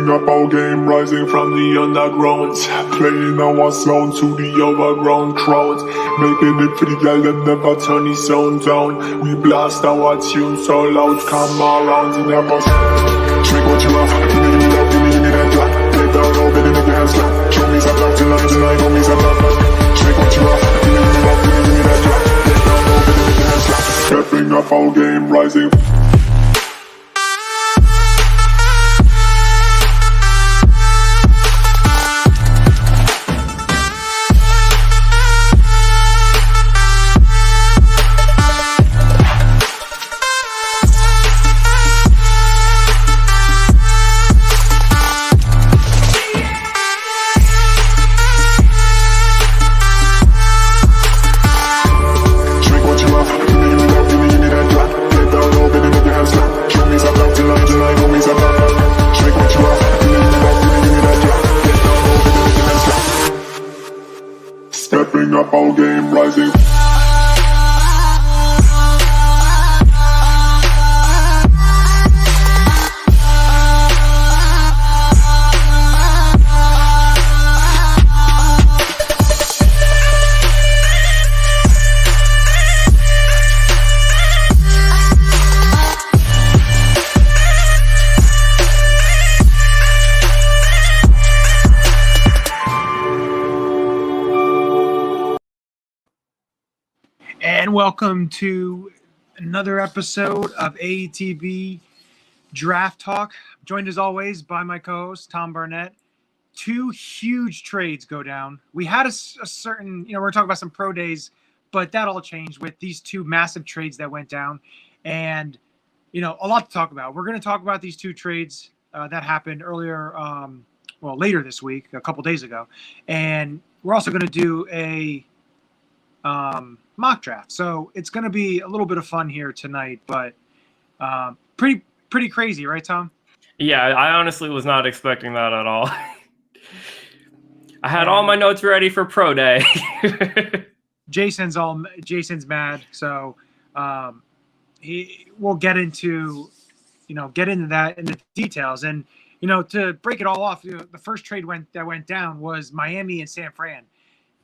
Stepping up our game, rising from the underground, playing our sound to the overground crowd, making it for the girl that never turn the sound down. We blast our tunes so loud, come around in the bus. Drink what you have, give me love, give me that black. Get down low, baby, make your hands clap. Show me some love tonight, show me some love. Drink what you have, give me love, give me that black. Get down low, baby, make your hands clap. Stepping up our game, rising. Stepping up our game, rising. And welcome to another episode of AATB Draft Talk. I'm joined as always by my co-host, Tom Barnett. Two huge trades go down. We had a certain, we're talking about some pro days, but that all changed with these two massive trades that went down. And, a lot to talk about. We're going to talk about these two trades that happened earlier, later this week, a couple days ago. And we're also going to do a mock draft. So it's going to be a little bit of fun here tonight, but pretty crazy, right, Tom? Yeah, I honestly was not expecting that at all. I had all my notes ready for pro day. Jason's mad, so we'll get into that in the details. And to break it all off, the first trade that went down was Miami and San Fran.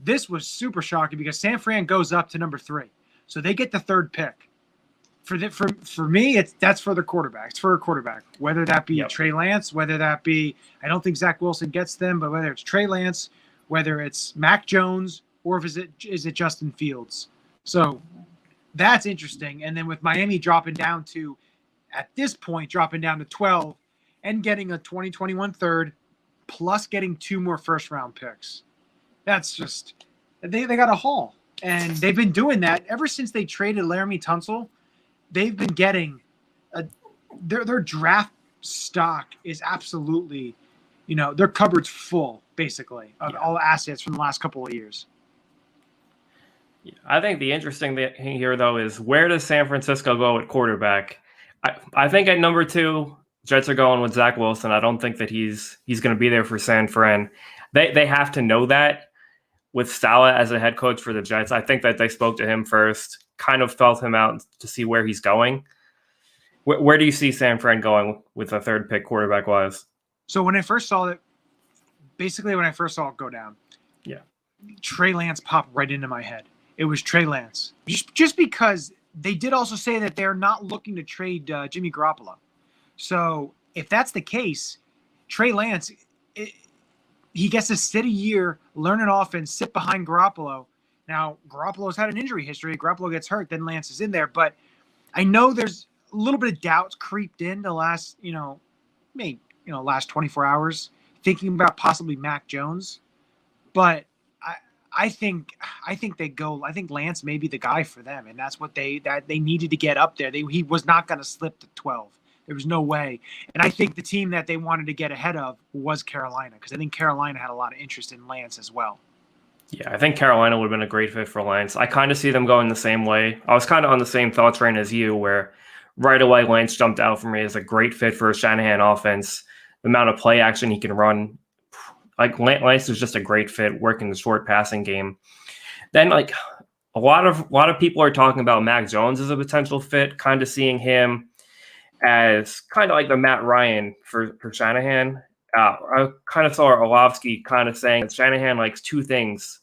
This was super shocking because San Fran goes up to number 3. So they get the third pick. For me, that's for the quarterback. It's for a quarterback, whether that be Trey Lance, whether that be, I don't think Zach Wilson gets them, but whether it's Trey Lance, whether it's Mac Jones, or is it Justin Fields. So that's interesting. And then with Miami dropping down to 12 and getting a 2021 third, plus getting 2 more first-round picks. That's just they got a haul, and they've been doing that ever since they traded Laramie Tunsil. They've been getting their draft stock is absolutely, their cupboard's full basically of all assets from the last couple of years. I think the interesting thing here though is where does San Francisco go at quarterback? I think at number 2, Jets are going with Zach Wilson. I don't think that he's going to be there for San Fran. They have to know that. With Saleh as a head coach for the Jets, I think that they spoke to him first, kind of felt him out to see where he's going. Where do you see San Fran going with a third pick quarterback-wise? So when I first saw it go down, Trey Lance popped right into my head. It was Trey Lance. Just because they did also say that they're not looking to trade Jimmy Garoppolo. So if that's the case, Trey Lance – he gets to sit a year, learn an offense, sit behind Garoppolo. Now, Garoppolo's had an injury history. Garoppolo gets hurt, then Lance is in there. But I know there's a little bit of doubts creeped in the last, last 24 hours, thinking about possibly Mac Jones. But I think they go. I think Lance may be the guy for them, and that's what they needed to get up there. He was not going to slip to 12. There was no way. And I think the team that they wanted to get ahead of was Carolina, because I think Carolina had a lot of interest in Lance as well. Yeah, I think Carolina would have been a great fit for Lance. I kind of see them going the same way. I was kind of on the same thought train as you, where right away Lance jumped out for me as a great fit for a Shanahan offense. The amount of play action he can run. Like Lance is just a great fit working the short passing game. Then a lot of people are talking about Mac Jones as a potential fit, kind of seeing him as kind of like the Matt Ryan for Shanahan. I kind of saw Orlovsky kind of saying that Shanahan likes two things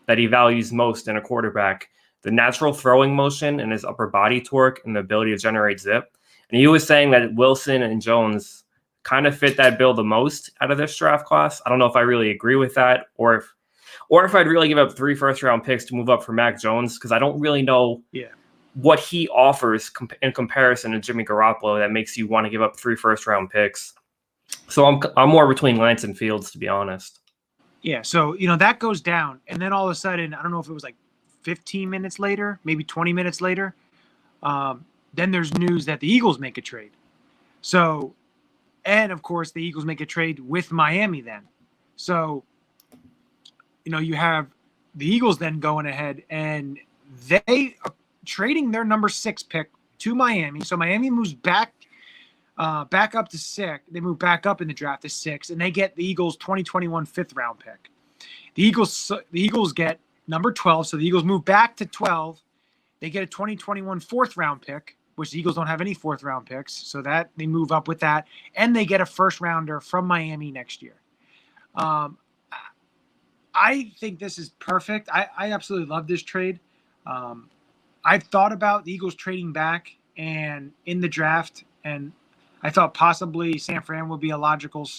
that he values most in a quarterback: the natural throwing motion and his upper body torque and the ability to generate zip. And he was saying that Wilson and Jones kind of fit that bill the most out of this draft class. I don't know if I really agree with that, or if I'd really give up 3 first-round picks to move up for Mac Jones, because I don't really know what he offers in comparison to Jimmy Garoppolo that makes you want to give up 3 first-round picks. So I'm more between Lance and Fields, to be honest. Yeah, so that goes down, and then all of a sudden, I don't know if it was like 15 minutes later, maybe 20 minutes later, then there's news that the Eagles make a trade. So, and of course, the Eagles make a trade with Miami then. So, you have the Eagles then going ahead, and they are trading their number 6 pick to Miami. So Miami moves back up to 6. They move back up in the draft to 6, and they get the Eagles 2021 5th-round pick. The Eagles get number 12, so the Eagles move back to 12. They get a 2021 4th-round pick, which the Eagles don't have any 4th-round picks, so that they move up with that, and they get a first-rounder from Miami next year. I think this is perfect. I absolutely love this trade. I've thought about the Eagles trading back and in the draft, and I thought possibly San Fran would be a logical,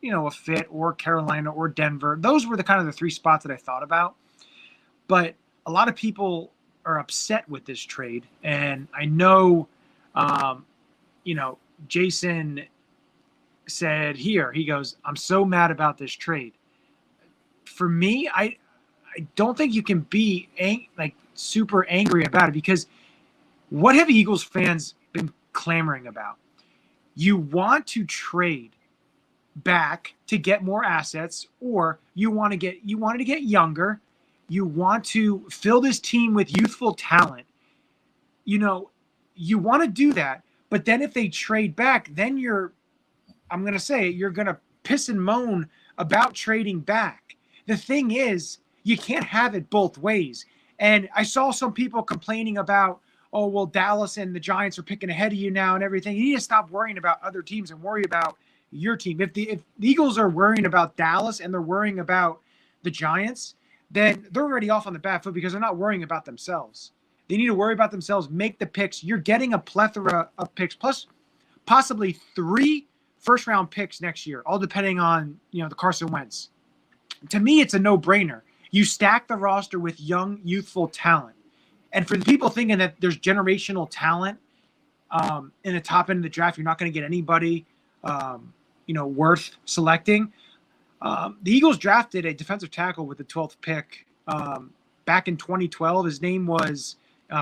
a fit, or Carolina or Denver. Those were the kind of the 3 spots that I thought about. But a lot of people are upset with this trade, and I know, Jason said here, he goes, "I'm so mad about this trade." For me, I don't think you can be super angry about it, because what have Eagles fans been clamoring about? You want to trade back to get more assets, or you wanted to get younger. You want to fill this team with youthful talent. You want to do that, but then if they trade back, then you're going to piss and moan about trading back. The thing is, you can't have it both ways. And I saw some people complaining about, oh, well, Dallas and the Giants are picking ahead of you now and everything. You need to stop worrying about other teams and worry about your team. If the Eagles are worrying about Dallas and they're worrying about the Giants, then they're already off on the bad foot, because they're not worrying about themselves. They need to worry about themselves, make the picks. You're getting a plethora of picks, plus possibly 3 first-round picks next year, all depending on, the Carson Wentz. To me, it's a no-brainer. You stack the roster with young, youthful talent. And for the people thinking that there's generational talent in the top end of the draft, you're not going to get anybody, worth selecting. The Eagles drafted a defensive tackle with the 12th pick back in 2012. His name was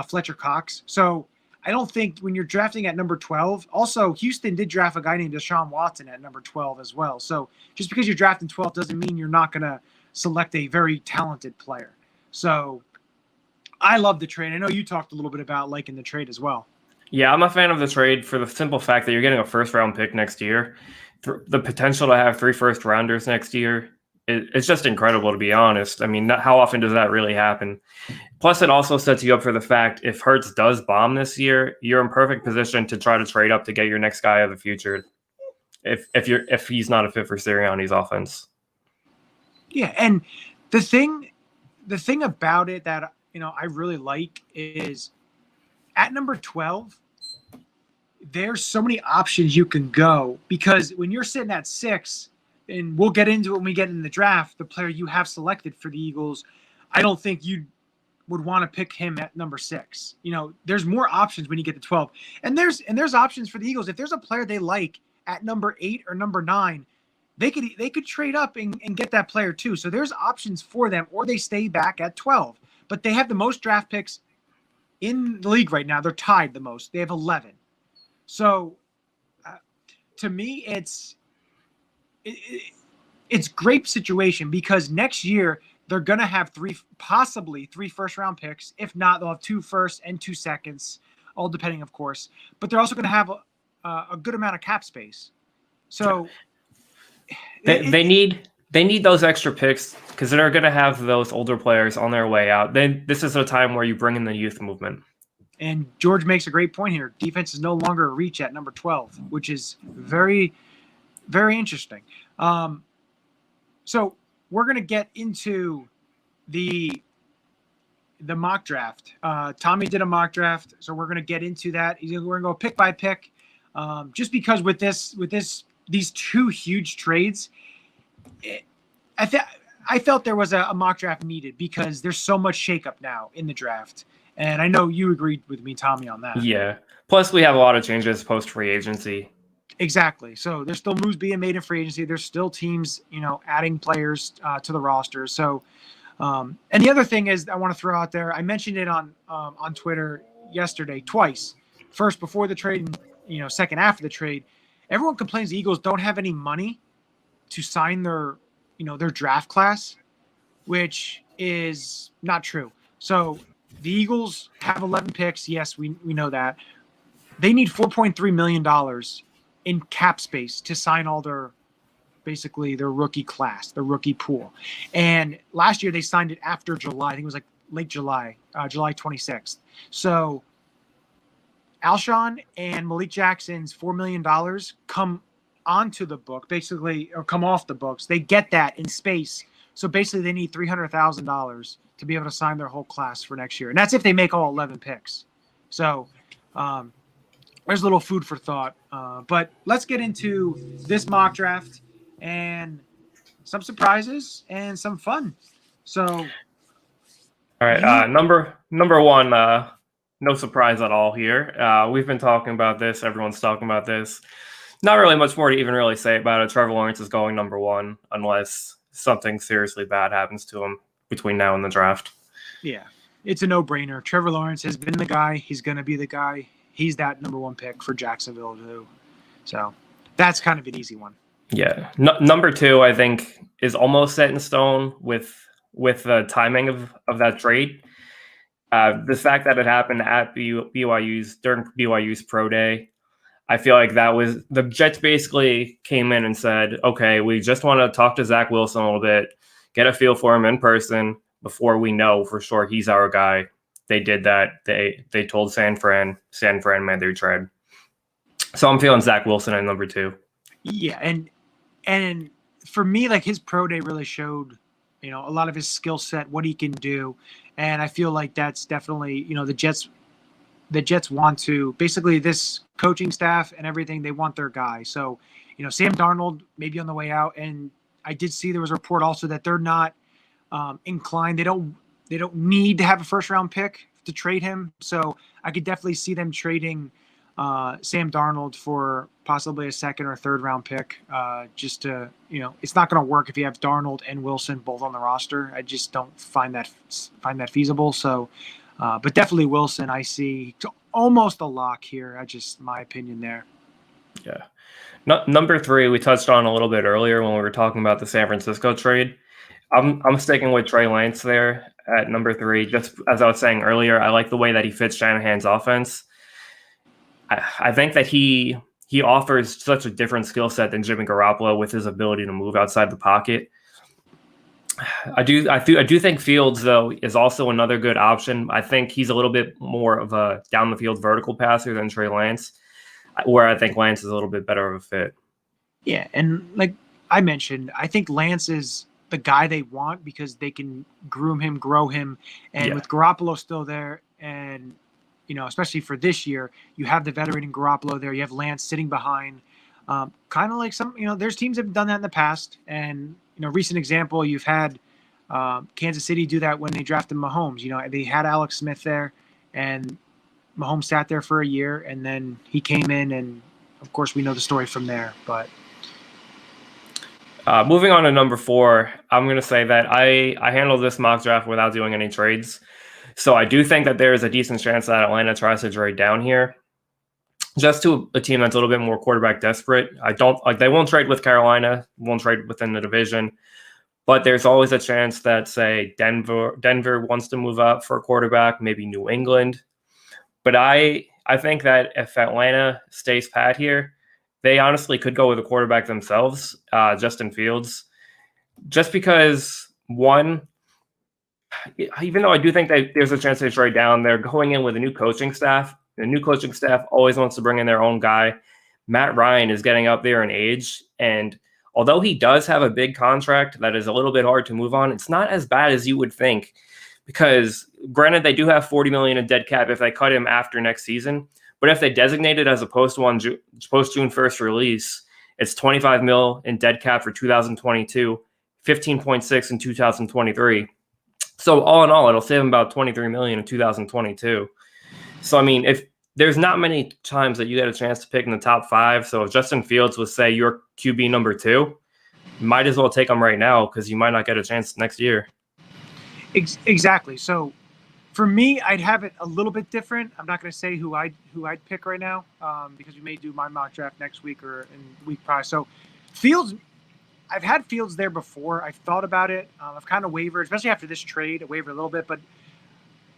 Fletcher Cox. So I don't think when you're drafting at number 12, also Houston did draft a guy named Deshaun Watson at number 12 as well. So just because you're drafting 12 doesn't mean you're not going to select a very talented player. So I love the trade. I know you talked a little bit about liking the trade as well. Yeah, I'm a fan of the trade for the simple fact that you're getting a first-round pick next year. The potential to have 3 first-rounders next year, it's just incredible, to be honest. I mean, how often does that really happen? Plus, it also sets you up for the fact if Hurts does bomb this year, you're in perfect position to try to trade up to get your next guy of the future if he's not a fit for Sirianni's offense. Yeah, and the thing about it that I really like is at number 12, there's so many options you can go, because when you're sitting at 6, and we'll get into it when we get in the draft, the player you have selected for the Eagles, I don't think you would want to pick him at number 6. There's more options when you get to 12, and there's options for the Eagles. If there's a player they like at number 8 or number 9, they could trade up and get that player too. So there's options for them, or they stay back at 12. But they have the most draft picks in the league right now. They're tied the most. They have 11. So to me, it's great situation, because next year they're going to have possibly 3 first-round picks. If not, they'll have 2 firsts and 2 seconds, all depending, of course. But they're also going to have a good amount of cap space. So they need those extra picks, because they're going to have those older players on their way out. Then this is a time where you bring in the youth movement. And George makes a great point here. Defense is no longer a reach at number 12, which is very, very interesting. So we're gonna get into the mock draft. Tommy did a mock draft, so we're gonna get into that. We're gonna go pick by pick, just because with these two huge trades, I felt there was a mock draft needed because there's so much shakeup now in the draft, and I know you agreed with me, Tommy, on that. Yeah. Plus, we have a lot of changes post free agency. Exactly. So there's still moves being made in free agency. There's still teams, adding players to the roster. So, and the other thing is I want to throw out there. I mentioned it on Twitter yesterday twice. First before the trade, and second after the trade. Everyone complains the Eagles don't have any money to sign their draft class, which is not true. So the Eagles have 11 picks. Yes, we know that. They need $4.3 million in cap space to sign all their rookie class, their rookie pool. And last year they signed it after July. I think it was like late July, July 26th. So Alshon and Malik Jackson's $4 million come onto the book, or come off the books. They get that in space. So basically they need $300,000 to be able to sign their whole class for next year. And that's if they make all 11 picks. So there's a little food for thought. But let's get into this mock draft and some surprises and some fun. So, all right, number one, no surprise at all here. We've been talking about this. Everyone's talking about this. Not really much more to even really say about it. Trevor Lawrence is going number one unless something seriously bad happens to him between now and the draft. Yeah, it's a no-brainer. Trevor Lawrence has been the guy. He's going to be the guy. He's that number one pick for Jacksonville too. So that's kind of an easy one. Yeah. Number two, I think, is almost set in stone with the timing of that trade. The fact that it happened at during BYU's pro day, I feel like that was the Jets basically came in and said, okay, we just want to talk to Zach Wilson a little bit, get a feel for him in person before we know for sure he's our guy. They did that. They told San Fran made their trade. So I'm feeling Zach Wilson at number two. Yeah, and for me, like his pro day really showed, a lot of his skill set, what he can do, and I feel like that's definitely, the Jets want to basically this coaching staff and everything. They want their guy. So, Sam Darnold maybe on the way out, and I did see there was a report also that they're not inclined. They don't need to have a first round pick to trade him. So I could definitely see them trading Sam Darnold for possibly a second or third round pick. Just to, it's not going to work if you have Darnold and Wilson both on the roster. I just don't find that feasible. So, but definitely Wilson, I see almost a lock here. My opinion there. Yeah. Number three, we touched on a little bit earlier when we were talking about the San Francisco trade. I'm sticking with Trey Lance there at number three. Just as I was saying earlier, I like the way that he fits Shanahan's offense. I think that he offers such a different skill set than Jimmy Garoppolo with his ability to move outside the pocket. I do think Fields, though, is also another good option. I think he's a little bit more of a down the field vertical passer than Trey Lance, where I think Lance is a little bit better of a fit. Yeah, and like I mentioned, I think Lance is the guy they want because they can groom him, grow him, and with Garoppolo still there, and especially for this year, you have the veteran in Garoppolo there. You have Lance sitting behind, kind of like some. There's teams that have done that in the past, and recent example, you've had Kansas City do that when they drafted Mahomes. They had Alex Smith there, and Mahomes sat there for a year, and then he came in, and of course we know the story from there. But moving on to number four, I'm going to say that I handled this mock draft without doing any trades. So I do think that there is a decent chance that Atlanta tries to trade down here, just to a team that's a little bit more quarterback desperate. They won't trade with Carolina, won't trade within the division, but there's always a chance that, say, Denver wants to move up for a quarterback, maybe New England. But I think that if Atlanta stays pat here, they honestly could go with a quarterback themselves, Justin Fields, just because, one, even though I do think that there's a chance they trade down, they're going in with a new coaching staff. The new coaching staff always wants to bring in their own guy. Matt Ryan is getting up there in age, and although he does have a big contract that is a little bit hard to move on, it's not as bad as you would think. Because granted, they do have $40 million in dead cap if they cut him after next season. But if they designate it as a post June 1st release, it's $25 million in dead cap for 2022, 15.6 in 2023. So all in all, it'll save him about $23 million in 2022. So I mean, if there's not many times that you get a chance to pick in the top 5, so if Justin Fields was say your QB number 2, you might as well take him right now because you might not get a chance next year. Exactly. So for me, I'd have it a little bit different. I'm not going to say who I'd pick right now because we may do my mock draft next week or in week prior. So Fields, I've had Fields there before. I've thought about it. I've kind of wavered, especially after this trade. I wavered a little bit,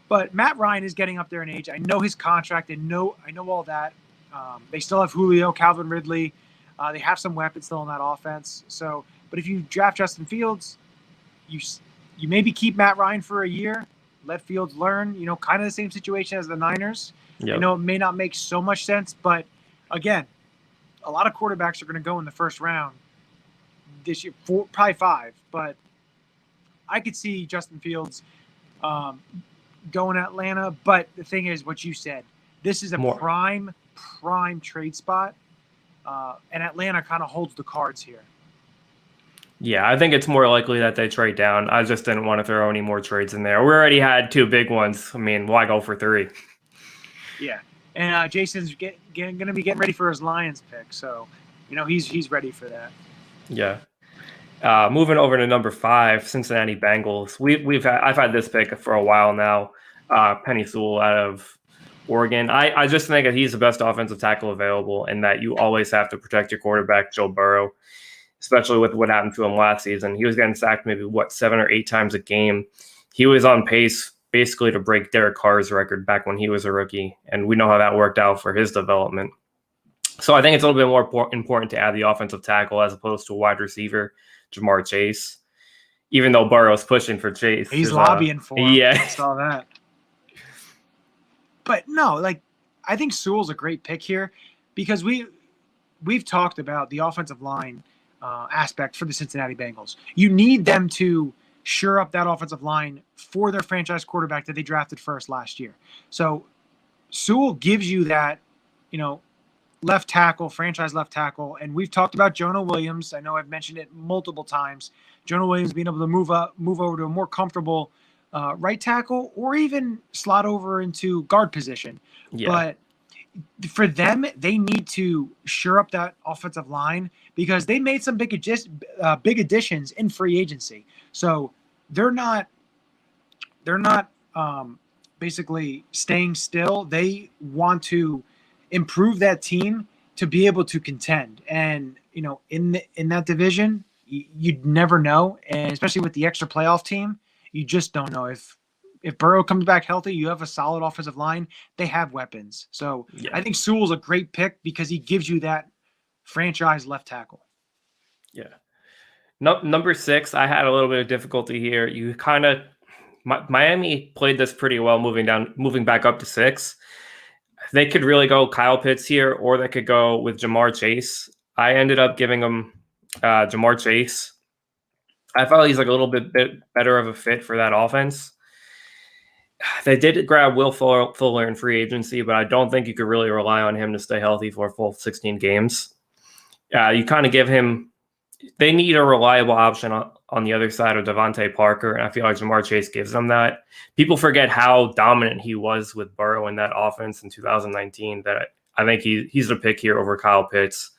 but Matt Ryan is getting up there in age. I know his contract and I know all that. They still have Julio, Calvin Ridley. They have some weapons still in that offense. So, but if you draft Justin Fields, you maybe keep Matt Ryan for a year, let Fields learn, kind of the same situation as the Niners. Yep. I know it may not make so much sense, but again, a lot of quarterbacks are going to go in the first round this year, probably 5, but I could see Justin Fields going to Atlanta. But the thing is, what you said, this is a prime trade spot, and Atlanta kind of holds the cards here. Yeah, I think it's more likely that they trade down. I just didn't want to throw any more trades in there. We already had 2 big ones. I mean, why go for 3? Yeah, and Jason's going to be getting ready for his Lions pick, so he's ready for that. Yeah. Moving over to number 5, Cincinnati Bengals. I've had this pick for a while now. Penei Sewell out of Oregon. I just think that he's the best offensive tackle available, and that you always have to protect your quarterback, Joe Burrow. Especially with what happened to him last season. He was getting sacked maybe, 7 or 8 times a game. He was on pace basically to break Derek Carr's record back when he was a rookie, and we know how that worked out for his development. So I think it's a little bit more important to add the offensive tackle as opposed to a wide receiver, Jamar Chase, even though Burrow's pushing for Chase. He's lobbying for him. Yeah. I saw that. But no, I think Sewell's a great pick here because we've talked about the offensive line aspect for the Cincinnati Bengals. You need them to shore up that offensive line for their franchise quarterback that they drafted first last year. So Sewell gives you that, left tackle, franchise left tackle. And we've talked about Jonah Williams. I know I've mentioned it multiple times. Jonah Williams being able to move over to a more comfortable right tackle or even slot over into guard position. Yeah. But for them, they need to shore up that offensive line because they made some big additions in free agency. So they're not basically staying still. They want to improve that team to be able to contend. And in that division, you'd never know, and especially with the extra playoff team, you just don't know if Burrow comes back healthy, you have a solid offensive line. They have weapons. So yeah. I think Sewell's a great pick because he gives you that franchise left tackle. Yeah. Number 6, I had a little bit of difficulty here. Miami played this pretty well moving back up to 6. They could really go Kyle Pitts here, or they could go with Jamar Chase. I ended up giving them Jamar Chase. I felt he's a little bit better of a fit for that offense. They did grab Will Fuller in free agency, but I don't think you could really rely on him to stay healthy for a full 16 games. You kind of give him – they need a reliable option on the other side of Devontae Parker, and I feel like Jamar Chase gives them that. People forget how dominant he was with Burrow in that offense in 2019 that I think he's the pick here over Kyle Pitts.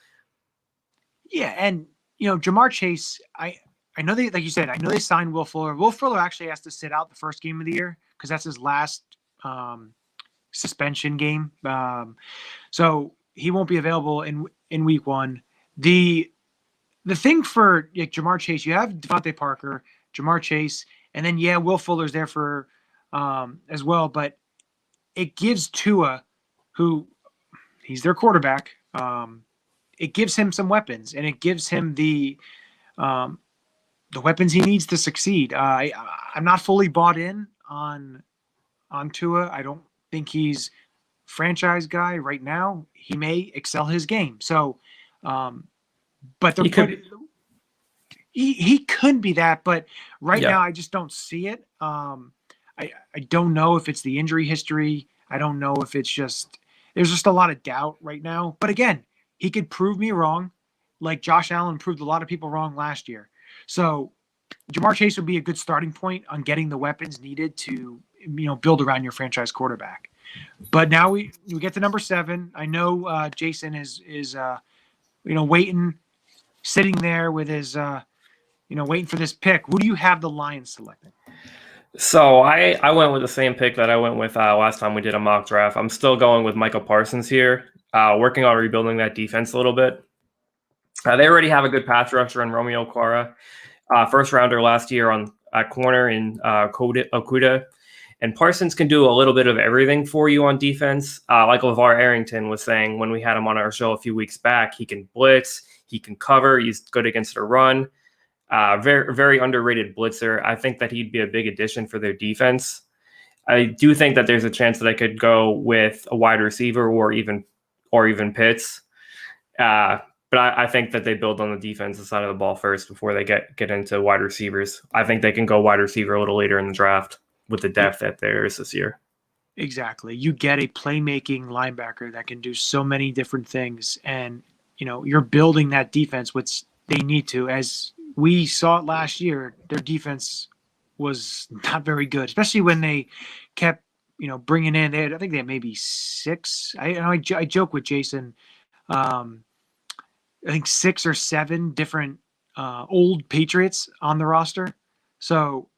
Yeah, and, Jamar Chase, I know they, like you said, I know they signed Will Fuller. Will Fuller actually has to sit out the first game of the year because that's his last suspension game. So he won't be available in week 1. The thing for Jamar Chase, you have Devontae Parker, Jamar Chase, and then, Will Fuller's there for as well. But it gives Tua, who he's their quarterback, it gives him some weapons, and it gives him the weapons he needs to succeed. I'm not fully bought in on Tua. I don't think he's franchise guy right now. He may excel his game. So, but he could be that, but right Yeah. now I just don't see it. I don't know if it's the injury history. I don't know if it's just there's just a lot of doubt right now. But again, he could prove me wrong, like Josh Allen proved a lot of people wrong last year. So Jamar Chase would be a good starting point on getting the weapons needed to build around your franchise quarterback. But now we get to number 7. I know Jason is waiting, sitting there with his waiting for this pick. Who do you have the Lions selecting? So I went with the same pick that I went with last time we did a mock draft. I'm still going with Michael Parsons here, working on rebuilding that defense a little bit. They already have a good pass rusher in Romeo Quara, first rounder last year on at corner in Okuda. And Parsons can do a little bit of everything for you on defense. Like LeVar Arrington was saying when we had him on our show a few weeks back, he can blitz, he can cover, he's good against the run. Very, very underrated blitzer. I think that he'd be a big addition for their defense. I do think that there's a chance that I could go with a wide receiver or even Pitts. But I think that they build on the defensive side of the ball first before they get into wide receivers. I think they can go wide receiver a little later in the draft with the depth that there is this year. Exactly. You get a playmaking linebacker that can do so many different things, and you're building that defense, which they need to. As we saw it last year, their defense was not very good, especially when they kept bringing in. I think they had maybe 6. I joke with Jason. I think 6 or 7 different old Patriots on the roster. So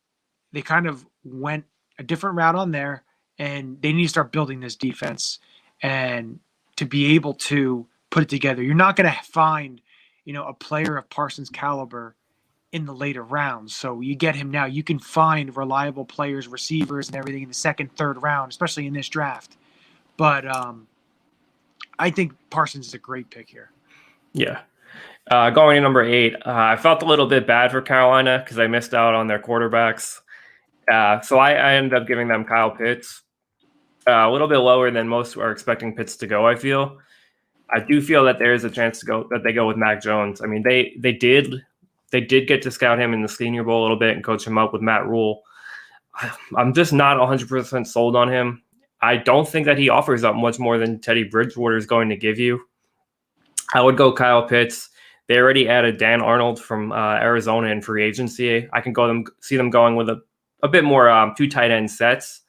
they kind of went a different route on there, and they need to start building this defense and to be able to put it together. You're not going to find, a player of Parsons' caliber in the later rounds. So you get him now. You can find reliable players, receivers, and everything in the second, third round, especially in this draft. But I think Parsons is a great pick here. Yeah. Going to number 8, I felt a little bit bad for Carolina because I missed out on their quarterbacks. So I ended up giving them Kyle Pitts, a little bit lower than most are expecting Pitts to go, I feel. I do feel that there is a chance that they go with Mac Jones. I mean, they did get to scout him in the Senior Bowl a little bit and coach him up with Matt Rule. I'm just not 100% sold on him. I don't think that he offers up much more than Teddy Bridgewater is going to give you. I would go Kyle Pitts. They already added Dan Arnold from Arizona in free agency. I can see them going with a bit more 2 tight end sets,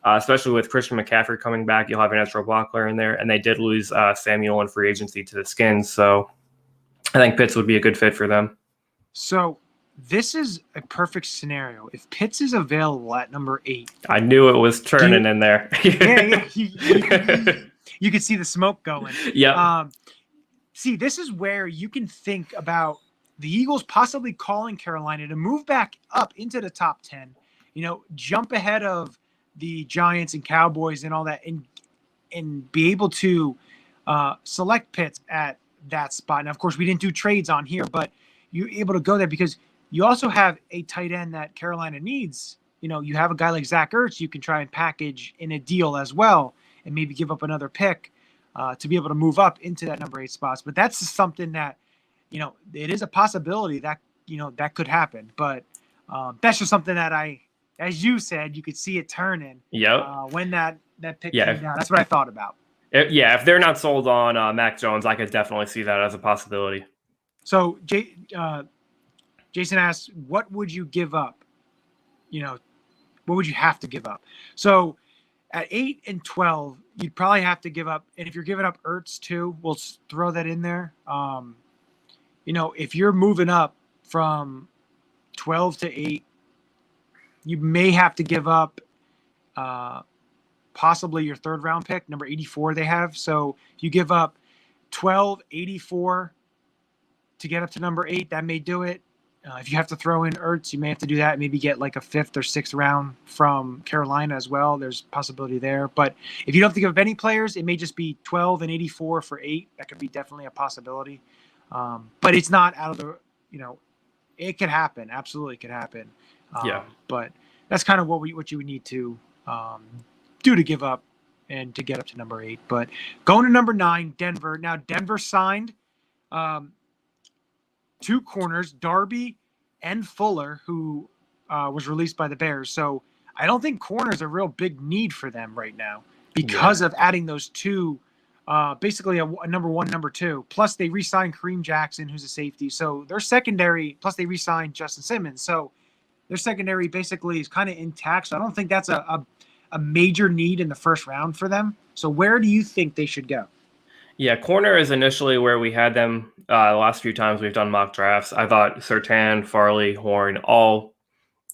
especially with Christian McCaffrey coming back. You'll have an extra blocker in there, and they did lose Samuel in free agency to the Skins. So I think Pitts would be a good fit for them. So this is a perfect scenario. If Pitts is available at number 8. I knew it was turning in there. Yeah. You could see the smoke going. Yeah. See, this is where you can think about the Eagles possibly calling Carolina to move back up into the top 10, jump ahead of the Giants and Cowboys and all that, and be able to select Pitts at that spot. Now, of course, we didn't do trades on here, but you're able to go there because you also have a tight end that Carolina needs. You have a guy like Zach Ertz you can try and package in a deal as well and maybe give up another pick to be able to move up into that number 8 spots. But that's something that, it is a possibility that, that could happen. But that's just something that as you said, you could see it turning when that pick came down. That's what I thought about. If they're not sold on Mac Jones, I could definitely see that as a possibility. So Jason asks, what would you give up? What would you have to give up? So at 8 and 12, you'd probably have to give up. And if you're giving up Ertz too, we'll throw that in there. If you're moving up from 12 to 8, you may have to give up possibly your 3rd round pick, number 84 they have. So if you give up 12, 84 to get up to number 8, that may do it. If you have to throw in Ertz, you may have to do that. Maybe get like a 5th or 6th round from Carolina as well. There's possibility there. But if you don't think of any players, it may just be 12 and 84 for 8. That could be definitely a possibility. But it's not out of the, it could happen. Absolutely could happen. But that's kind of what you would need to do to give up and to get up to number 8. But going to number 9, Denver. Now, Denver signed 2 corners, Darby and Fuller, who was released by the Bears. So I don't think corner is a real big need for them right now because of adding those two, basically a number one, number two. Plus they re-signed Kareem Jackson, who's a safety. So their secondary, plus they re-signed Justin Simmons. So their secondary basically is kind of intact. So I don't think that's a major need in the first round for them. So where do you think they should go? Yeah, corner is initially where we had them the last few times we've done mock drafts. I thought Surtain, Farley, Horn,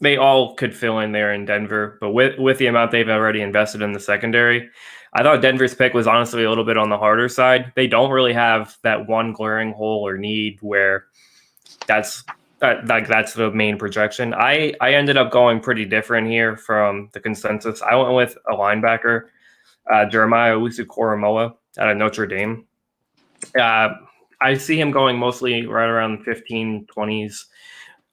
they all could fill in there in Denver, but with the amount they've already invested in the secondary, I thought Denver's pick was honestly a little bit on the harder side. They don't really have that one glaring hole or need where that's the main projection. I ended up going pretty different here from the consensus. I went with a linebacker, Jeremiah Owusu-Koramoah out of Notre Dame. I see him going mostly right around the 15-20s.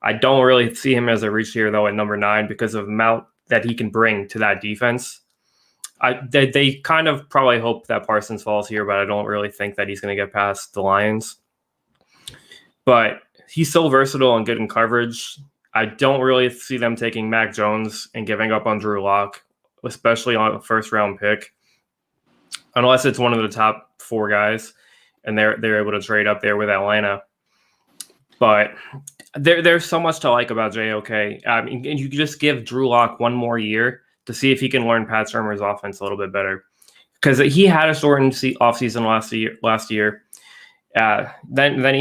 I don't really see him as a reach here, though, at number 9 because of the amount that he can bring to that defense. They kind of probably hope that Parsons falls here, but I don't really think that he's going to get past the Lions. But he's so versatile and good in coverage. I don't really see them taking Mac Jones and giving up on Drew Lock, especially on a first-round pick, unless it's one of the top 4 guys, and they're able to trade up there with Atlanta. But there's so much to like about JOK. I mean, you just give Drew Lock one more year to see if he can learn Pat Shurmur's offense a little bit better, because he had a shortened offseason last year. Then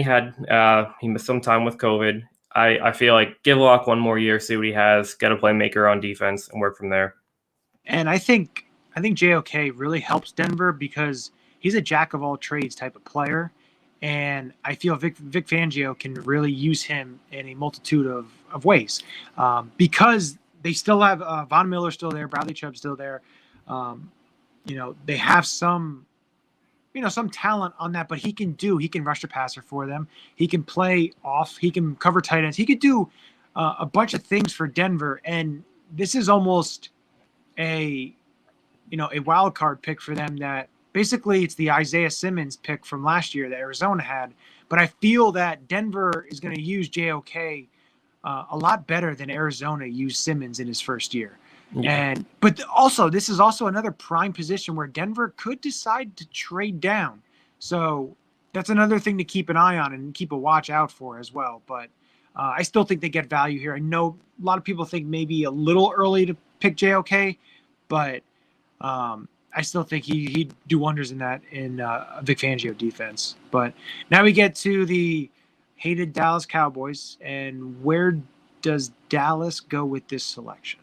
he missed some time with COVID. I feel like give Lock one more year, see what he has, get a playmaker on defense, and work from there. And I think JOK really helps Denver because he's a jack of all trades type of player. And I feel Vic Fangio can really use him in a multitude of ways because they still have Von Miller still there, Bradley Chubb still there. They have some talent on that, but he can rush the passer for them. He can play off. He can cover tight ends. He could do a bunch of things for Denver. And this is almost a wild card pick for them that, basically, it's the Isaiah Simmons pick from last year that Arizona had. But I feel that Denver is going to use JOK a lot better than Arizona used Simmons in his first year. Yeah. But also, this is also another prime position where Denver could decide to trade down. So that's another thing to keep an eye on and keep a watch out for as well. But I still think they get value here. I know a lot of people think maybe a little early to pick JOK, but I still think he'd do wonders in that in Vic Fangio defense. But now we get to the hated Dallas Cowboys, and where does Dallas go with this selection?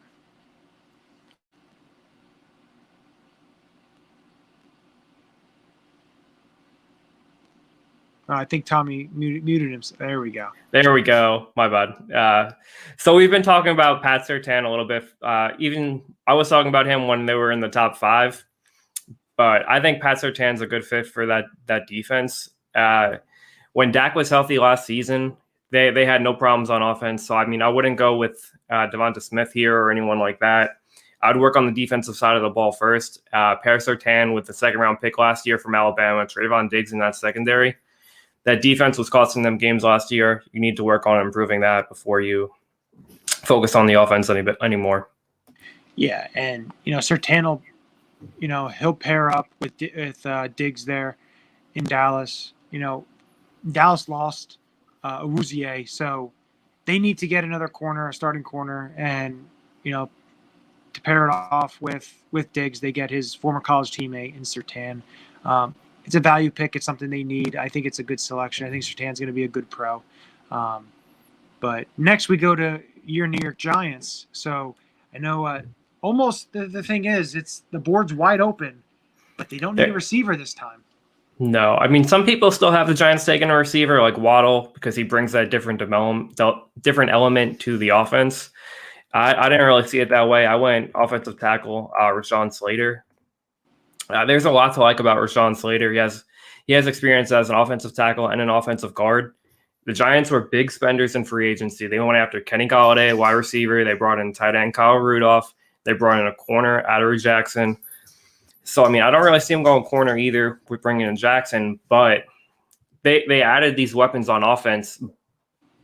I think Tommy muted himself. There we go. My bad. So we've been talking about Pat Surtain a little bit. Even I was talking about him when they were in the top 5. But I think Pat Surtain's a good fit for that defense. When Dak was healthy last season, they had no problems on offense. So, I mean, I wouldn't go with Devonta Smith here or anyone like that. I'd work on the defensive side of the ball first. Pair Surtain with the second-round pick last year from Alabama, Trayvon Diggs in that secondary. That defense was costing them games last year. You need to work on improving that before you focus on the offense anymore. Yeah, and, Surtain will, he'll pair up with Diggs there in Dallas. Dallas lost Awuzie, so they need to get another corner, a starting corner, and, to pair it off with Diggs, they get his former college teammate in Surtain. It's a value pick. It's something they need. I think it's a good selection. I think Surtain's going to be a good pro. But next we go to your New York Giants. So I know almost the thing is it's the board's wide open, but they don't need a receiver this time. No, I mean, some people still have the Giants taking a receiver like Waddle because he brings that different element to the offense. I didn't really see it that way. I went offensive tackle, Rashawn Slater. There's a lot to like about Rashawn Slater. He has experience as an offensive tackle and an offensive guard. The Giants were big spenders in free agency. They went after Kenny Golladay, wide receiver. They brought in tight end Kyle Rudolph. They brought in a corner, Adoree Jackson. So, I mean, I don't really see him going corner either with bringing in Jackson, but they added these weapons on offense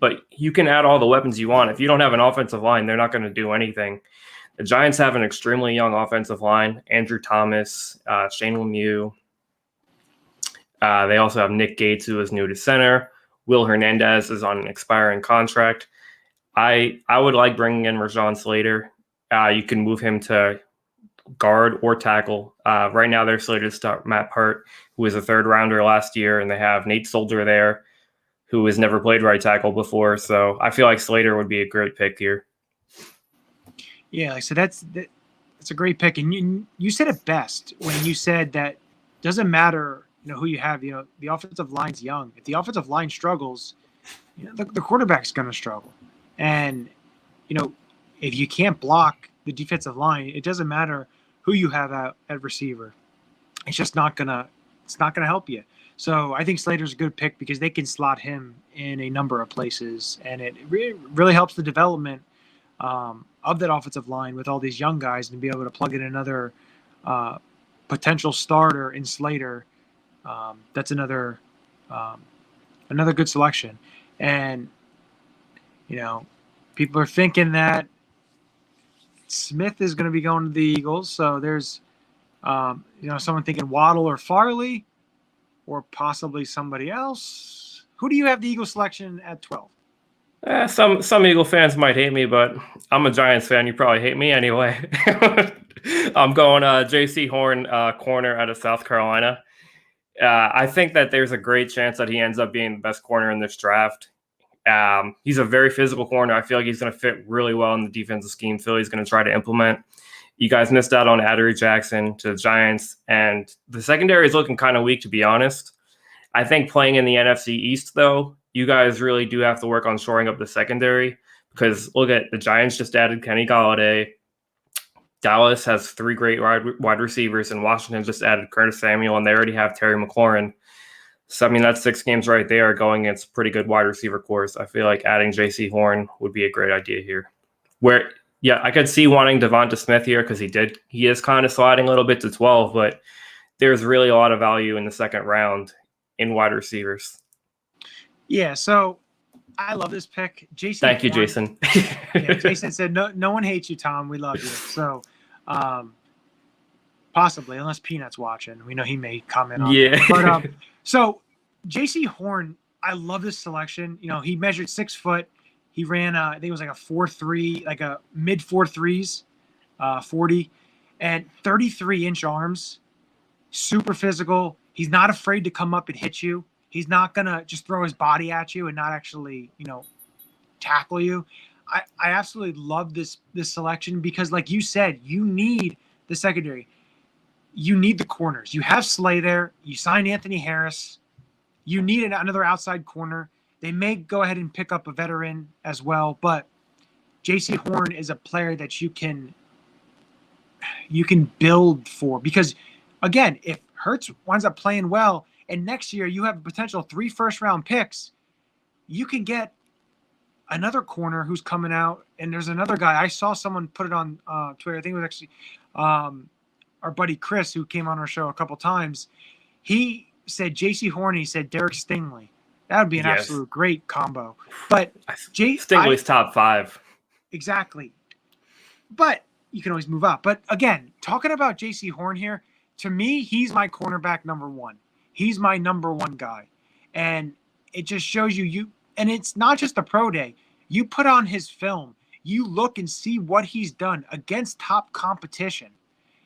but you can add all the weapons you want. If you don't have an offensive line, they're not going to do anything. The Giants have an extremely young offensive line. Andrew Thomas, Shane Lemieux. They also have Nick Gates, who is new to center. Will Hernandez is on an expiring contract. I would like bringing in Rashawn Slater. You can move him to guard or tackle. Right now, they're slated to start Matt Pert, who was a third-rounder last year, and they have Nate Soldier there, who has never played right tackle before. So I feel like Slater would be a great pick here. Yeah, so that's a great pick. And you said it best when you said that doesn't matter, who you have. The offensive line's young. If the offensive line struggles, the quarterback's going to struggle. And, if you can't block the defensive line, it doesn't matter who you have at receiver. It's just not gonna help you. So I think Slater's a good pick because they can slot him in a number of places, and it really helps the development of that offensive line with all these young guys, and to be able to plug in another potential starter in Slater. That's another good selection. And people are thinking that Smith is going to be going to the Eagles, so there's someone thinking Waddle or Farley, or possibly somebody else. Who do you have the Eagles selection at 12? Some Eagle fans might hate me, but I'm a Giants fan. You probably hate me anyway. I'm going J.C. Horn, corner out of South Carolina. I think that there's a great chance that he ends up being the best corner in this draft. He's a very physical corner. I feel like he's going to fit really well in the defensive scheme Philly's going to try to implement. You guys missed out on Adoree Jackson to the Giants, and the secondary is looking kind of weak, to be honest. I think playing in the NFC East, though, you guys really do have to work on shoring up the secondary, because look at the Giants just added Kenny Golladay. Dallas has 3 great wide receivers, and Washington just added Curtis Samuel, and they already have Terry McLaurin. So, I mean, that's 6 games right there going against pretty good wide receiver cores. I feel like adding J.C. Horn would be a great idea here. I could see wanting Devonta Smith here because he is kind of sliding a little bit to 12, but there's really a lot of value in the second round in wide receivers. Yeah, so I love this pick. Thank you, Jason. Jason said, no one hates you, Tom. We love you. So possibly, unless Peanut's watching. We know he may comment on it. But so J.C. Horn, I love this selection. He measured 6 foot. He ran, I think it was like a 4.3, like a mid 4.3s, 40, and 33-inch arms. Super physical. He's not afraid to come up and hit you. He's not gonna just throw his body at you and not actually, tackle you. I absolutely love this selection because, like you said, you need the secondary. You need the corners. You have Slay there. You signed Anthony Harris. You need another outside corner. They may go ahead and pick up a veteran as well, but J.C. Horn is a player that you can build for because, again, if Hurts winds up playing well and next year you have a potential 3 first-round picks, you can get another corner who's coming out, and there's another guy. I saw someone put it on Twitter. I think it was actually our buddy Chris, who came on our show a couple times. He said J.C. Horn, he said Derek Stingley. That would be an absolute great combo. But Stingley's top 5. Exactly. But you can always move up. But again, talking about J.C. Horn here, to me, he's my cornerback number 1. He's my number 1 guy. And it just shows you and it's not just the pro day. You put on his film, you look and see what he's done against top competition.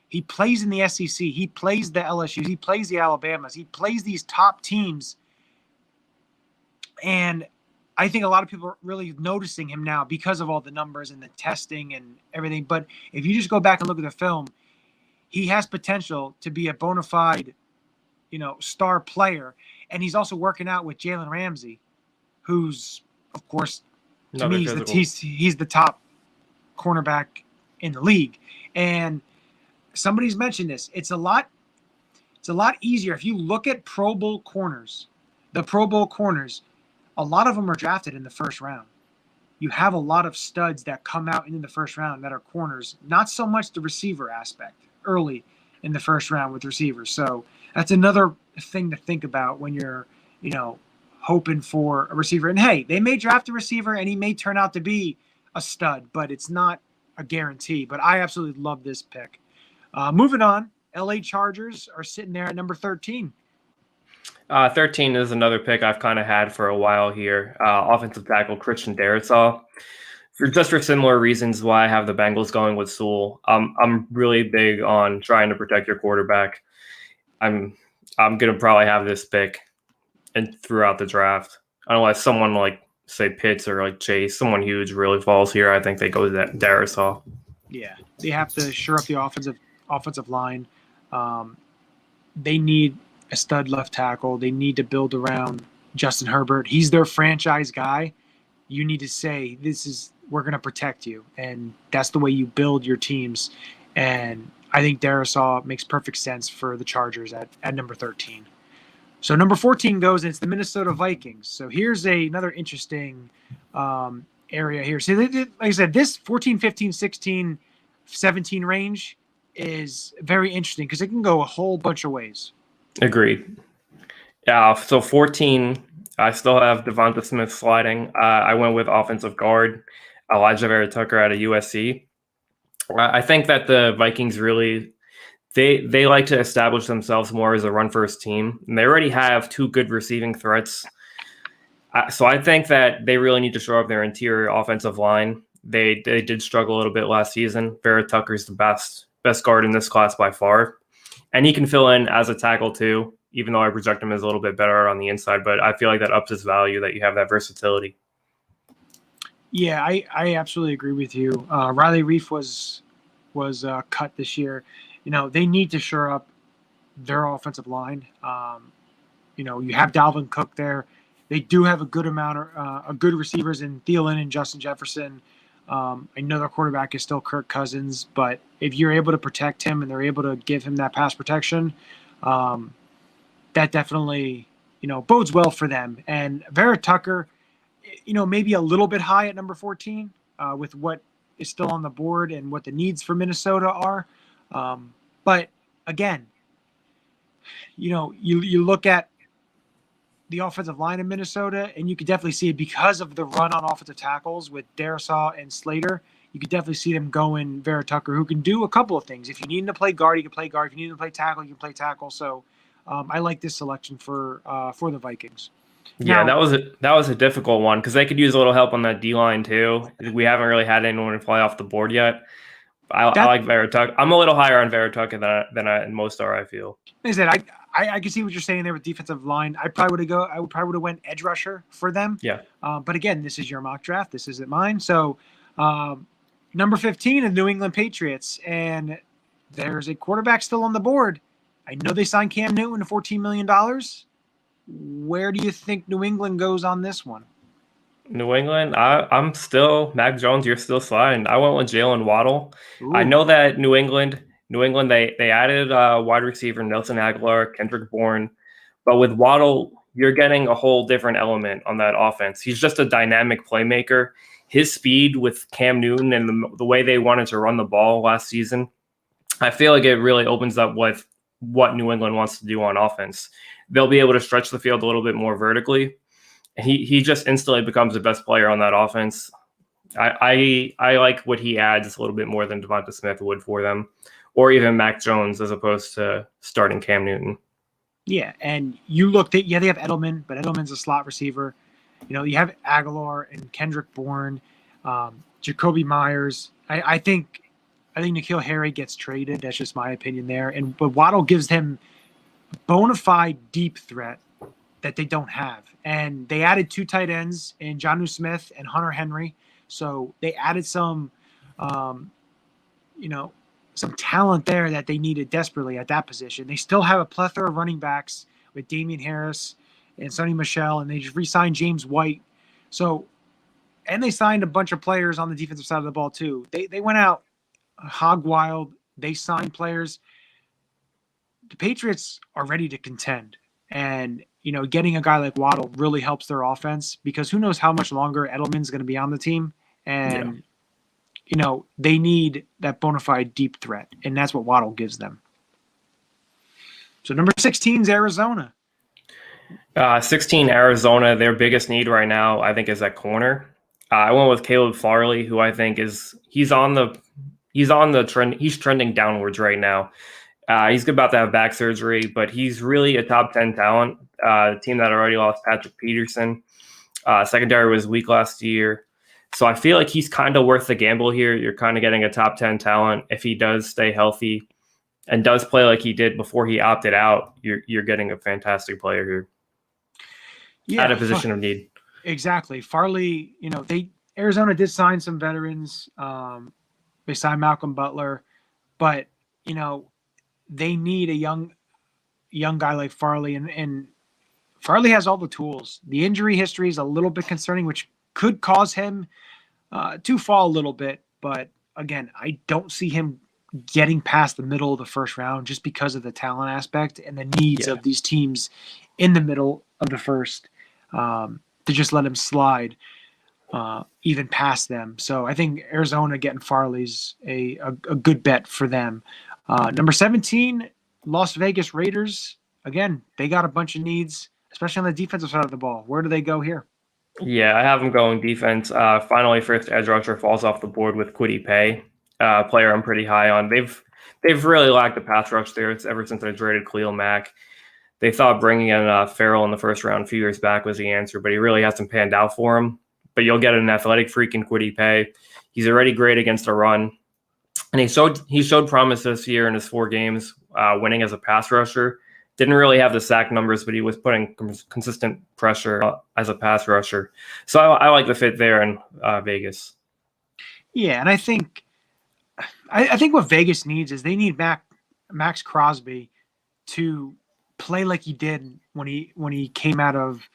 He plays in the SEC. He plays the LSUs. He plays the Alabamas. He plays these top teams. And I think a lot of people are really noticing him now because of all the numbers and the testing and everything. But if you just go back and look at the film, he has potential to be a bona fide, star player. And he's also working out with Jalen Ramsey, who's, of course, to me, he's the top cornerback in the league. And somebody's mentioned this. It's a lot easier if you look at Pro Bowl corners. The Pro Bowl corners, a lot of them are drafted in the first round. You have a lot of studs that come out in the first round that are corners, not so much the receiver aspect early in the first round with receivers. So that's another thing to think about when you're, hoping for a receiver. And hey, they may draft a receiver and he may turn out to be a stud, but it's not a guarantee. But I absolutely love this pick. Moving on, LA Chargers are sitting there at number 13. 13 is another pick I've kind of had for a while here. Offensive tackle Christian Darrisaw. For similar reasons why I have the Bengals going with Sewell. I'm really big on trying to protect your quarterback. I'm gonna probably have this pick and throughout the draft, unless someone like say Pitts or like Chase, someone huge really falls here. I think they go to that Darrisaw. Yeah, they have to shore up the offensive line. They need a stud left tackle. They need to build around Justin Herbert. He's their franchise guy. You need to say, we're going to protect you. And that's the way you build your teams. And I think Darrisaw makes perfect sense for the Chargers at number 13. So number 14 goes, and it's the Minnesota Vikings. So here's another interesting area here. So like I said, this 14, 15, 16, 17 range is very interesting because it can go a whole bunch of ways. Agreed. Yeah, so 14, I still have Devonta Smith sliding. I went with offensive guard, Elijah Vera Tucker out of USC. I think that the Vikings really they like to establish themselves more as a run-first team. And they already have two good receiving threats. So I think that they really need to shore up their interior offensive line. They did struggle a little bit last season. Vera Tucker's the best guard in this class by far. And he can fill in as a tackle too, even though I project him as a little bit better on the inside. But I feel like that ups his value, that you have that versatility. Yeah, I absolutely agree with you. Riley Reif was cut this year. They need to shore up their offensive line. You have Dalvin Cook there. They do have a good amount of good receivers in Thielen and Justin Jefferson. I know their quarterback is still Kirk Cousins, but if you're able to protect him and they're able to give him that pass protection, that definitely, bodes well for them. And Vera Tucker, maybe a little bit high at number 14 with what is still on the board and what the needs for Minnesota are. But again, you look at the offensive line in Minnesota, and you could definitely see it because of the run on offensive tackles with Darrisaw and Slater. You could definitely see them going Vera Tucker, who can do a couple of things. If you need him to play guard, he can play guard. If you need him to play tackle, he can play tackle. So I like this selection for the Vikings. Yeah, now, that was a difficult one because they could use a little help on that D line too. We haven't really had anyone fly off the board yet. I like Vera Tucker. I'm a little higher on Vera Tucker than most are. I feel. Like I said, I can see what you're saying there with defensive line. I probably would have went edge rusher for them. Yeah. But again, this is your mock draft. This isn't mine. So number 15, the New England Patriots, and there's a quarterback still on the board. I know they signed Cam Newton to $14 million. Where do you think New England goes on this one? New England, I'm still Mac Jones. You're still sliding. I went with Jalen Waddle. Ooh. I know that New England, they added wide receiver Nelson Aguilar, Kendrick Bourne, but with Waddle, you're getting a whole different element on that offense. He's just a dynamic playmaker. His speed with Cam Newton and the way they wanted to run the ball last season, I feel like it really opens up with what New England wants to do on offense. They'll be able to stretch the field a little bit more vertically. He just instantly becomes the best player on that offense. I like what he adds a little bit more than Devonta Smith would for them, or even Mac Jones as opposed to starting Cam Newton. Yeah, and you looked at, they have Edelman, but Edelman's a slot receiver. You have Aguilar and Kendrick Bourne, Jacoby Myers. I think N'Keal Harry gets traded. That's just my opinion there. But Waddle gives them a bona fide deep threat that they don't have. And they added two tight ends in Jonnu Smith and Hunter Henry. So they added some talent there that they needed desperately at that position. They still have a plethora of running backs with Damian Harris and Sonny Michel, and they just re-signed James White. So, and they signed a bunch of players on the defensive side of the ball too. They went out hog wild. They signed players. The Patriots are ready to contend. And, getting a guy like Waddle really helps their offense because who knows how much longer Edelman's going to be on the team. And, they need that bona fide deep threat. And that's what Waddle gives them. So number 16 is Arizona. 16 Arizona, their biggest need right now, I think, is at corner. I went with Caleb Farley, who I think he's on the trend. He's trending downwards right now. He's about to have back surgery, but he's really a top 10 talent. The team that already lost Patrick Peterson. Secondary was weak last year. So I feel like he's kind of worth the gamble here. You're kind of getting a top 10 talent. If he does stay healthy and does play like he did before he opted out, you're getting a fantastic player here. Yeah, At a position of need. Exactly. Farley, Arizona did sign some veterans. They signed Malcolm Butler, but they need a young guy like Farley, and Farley has all the tools. The injury history is a little bit concerning, which could cause him to fall a little bit. But again, I don't see him getting past the middle of the first round just because of the talent aspect and the needs of these teams in the middle of the first to just let him slide even past them. So I think Arizona getting Farley's a good bet for them. Number 17, Las Vegas Raiders. Again, they got a bunch of needs, especially on the defensive side of the ball. Where do they go here? Yeah, I have them going defense. Finally, first edge rusher falls off the board with Kwity Paye, player I'm pretty high on. They've really lacked the pass rush there. It's ever since they traded Khalil Mack. They thought bringing in Farrell in the first round a few years back was the answer, but he really hasn't panned out for him. But you'll get an athletic freak in Kwity Paye. He's already great against a run, and he showed promise this year in his 4 games, winning as a pass rusher. Didn't really have the sack numbers, but he was putting consistent pressure as a pass rusher. So I like the fit there in Vegas. Yeah, and I think what Vegas needs is they need Max Crosby to play like he did when he came out of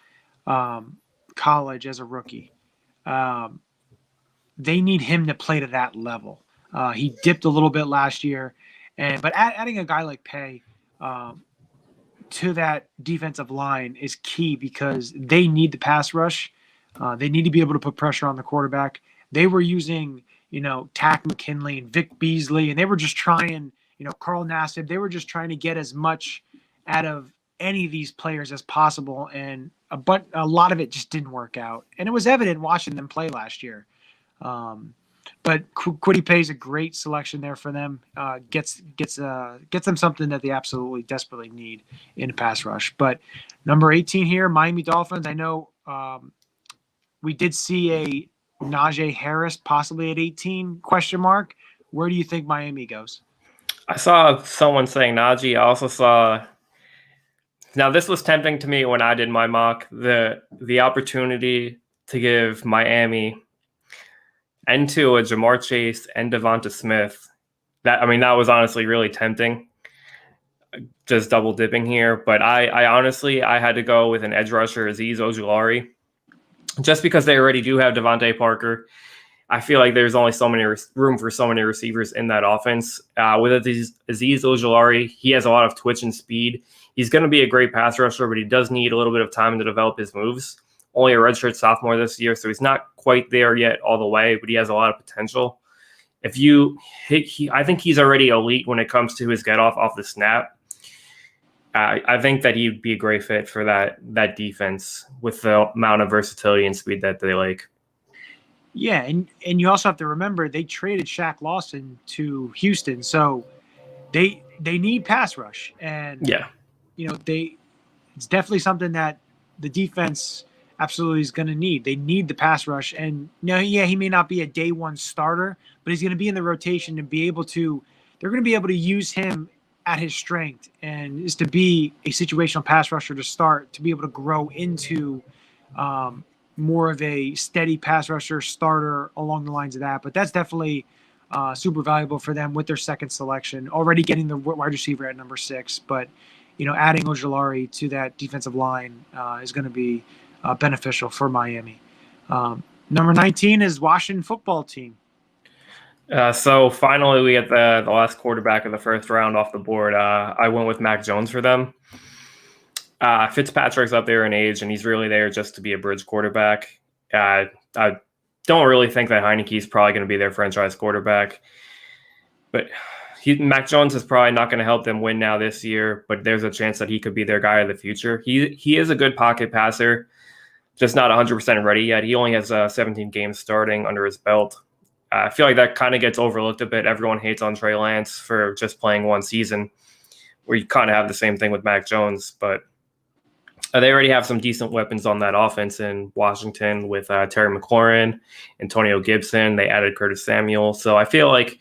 college as a rookie. They need him to play to that level. He dipped a little bit last year, but adding a guy like Paye to that defensive line is key because they need the pass rush. They need to be able to put pressure on the quarterback. They were using, Tack McKinley and Vic Beasley, and they were just trying, Carl Nassib. They were just trying to get as much out of any of these players as possible, and a lot of it just didn't work out. And it was evident watching them play last year. But Kwity Paye is a great selection there for them. Gets them something that they absolutely desperately need in a pass rush. But number 18 here, Miami Dolphins. I know we did see a Najee Harris possibly at 18 ? Where do you think Miami goes? I saw someone saying Najee. I also saw. Now this was tempting to me when I did my mock. The opportunity to give Miami and to a Jamar Chase and Devonta Smith. That was honestly really tempting. Just double dipping here, but I honestly had to go with an edge rusher, Azeez Ojulari, just because they already do have Devontae Parker. I feel like there's only so many room for so many receivers in that offense. With Azeez Ojulari, he has a lot of twitch and speed. He's going to be a great pass rusher, but he does need a little bit of time to develop his moves. Only a redshirt sophomore this year, so he's not quite there yet all the way, but he has a lot of potential. I think he's already elite when it comes to his get off the snap. I think that he'd be a great fit for that defense with the amount of versatility and speed that they like. Yeah, and you also have to remember they traded Shaq Lawson to Houston, so they need pass rush, and it's definitely something that the defense absolutely is going to need. They need the pass rush, and he may not be a day one starter, but he's going to be in the rotation to be able to. They're going to be able to use him at his strength, and is to be a situational pass rusher to start, to be able to grow into more of a steady pass rusher starter along the lines of that. But that's definitely super valuable for them with their second selection, already getting the wide receiver at number 6. But, adding Ojulari to that defensive line is going to be beneficial for Miami. Number 19 is Washington football team. So finally we get the last quarterback of the first round off the board. I went with Mac Jones for them. Fitzpatrick's up there in age, and he's really there just to be a bridge quarterback. I don't really think that Heineke's probably going to be their franchise quarterback. But Mac Jones is probably not going to help them win now this year, but there's a chance that he could be their guy of the future. He is a good pocket passer, just not 100% ready yet. He only has 17 games starting under his belt. I feel like that kind of gets overlooked a bit. Everyone hates on Trey Lance for just playing one season, where you kind of have the same thing with Mac Jones, but they already have some decent weapons on that offense in Washington with Terry McLaurin, Antonio Gibson. They added Curtis Samuel. So I feel like